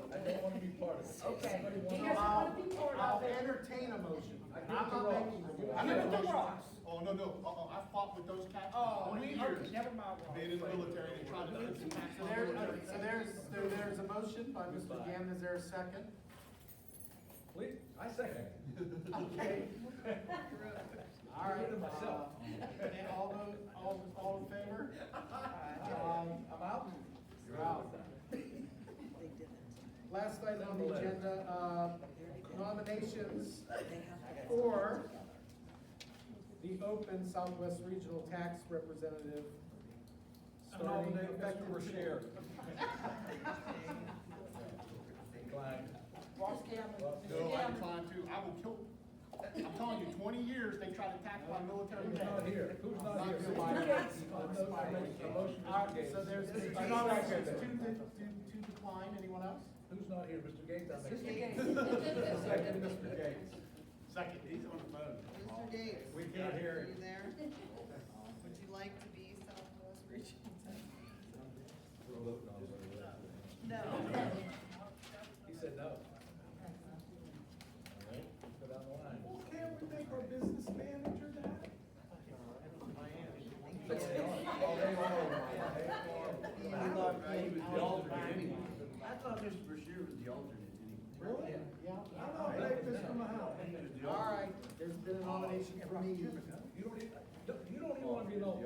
I don't wanna be part of it. Okay. Somebody He wants- doesn't wanna be part I'll of it. entertain a motion. I And give I'm it to not Ross. making a Give motion. it Give it to Ross. Oh, no, I fought with those cats Oh, for 20 okay, years. never mind, Ross. Being in the military and trying to get some tax. So there's a motion by Mr. Gann, is there a second? Please, I second. Okay. All right. Get rid of myself. And all in favor? I'm out. You're out. Last item on the agenda, nominations for the open Southwest Regional Tax Representative. Starting effective Bashir. Decline. Ross Gammon. No, I decline too. I will kill, I'm telling you, 20 years, they tried to tax my military. Who's not here? Who's not here? Not my- A motion, All right, Mr. Gates. so there's two I'm not active. to decline, anyone else? Who's not here? Mr. Gates? I make- Mr. Gates. Second, Mr. Gates. Second, he's on the phone. Mr. Gates? We can't hear Are it. you there? Would you like to be Southwest Regional Tax? No. He said no. All right, let's go down the line. Well, can't we make our business manager that? They are. Oh, they are. He was the alternate. I thought Mr. Bashir was the alternate, Really? Yeah. I don't know, Mr. Mahal. All right, there's been a nomination for me. You don't even want to be known.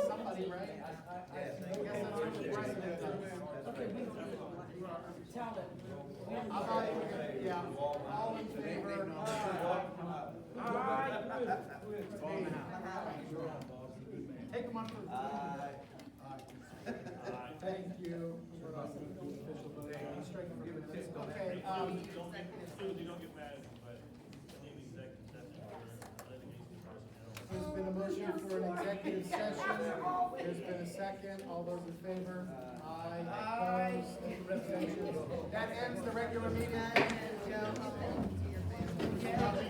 Somebody, right? I guess that's what the president does. Tell them. How about month for? Aye. Thank you. We're not gonna do an official vote. I'm striking from the minutes. Okay, Susie, don't get mad at me, but in the executive session for litigation personnel. there's been a motion for an executive session. There's been a second. All those in favor? Aye. Opposed? Abstentions? That ends the regular meeting. Thank you, Joe. To your family.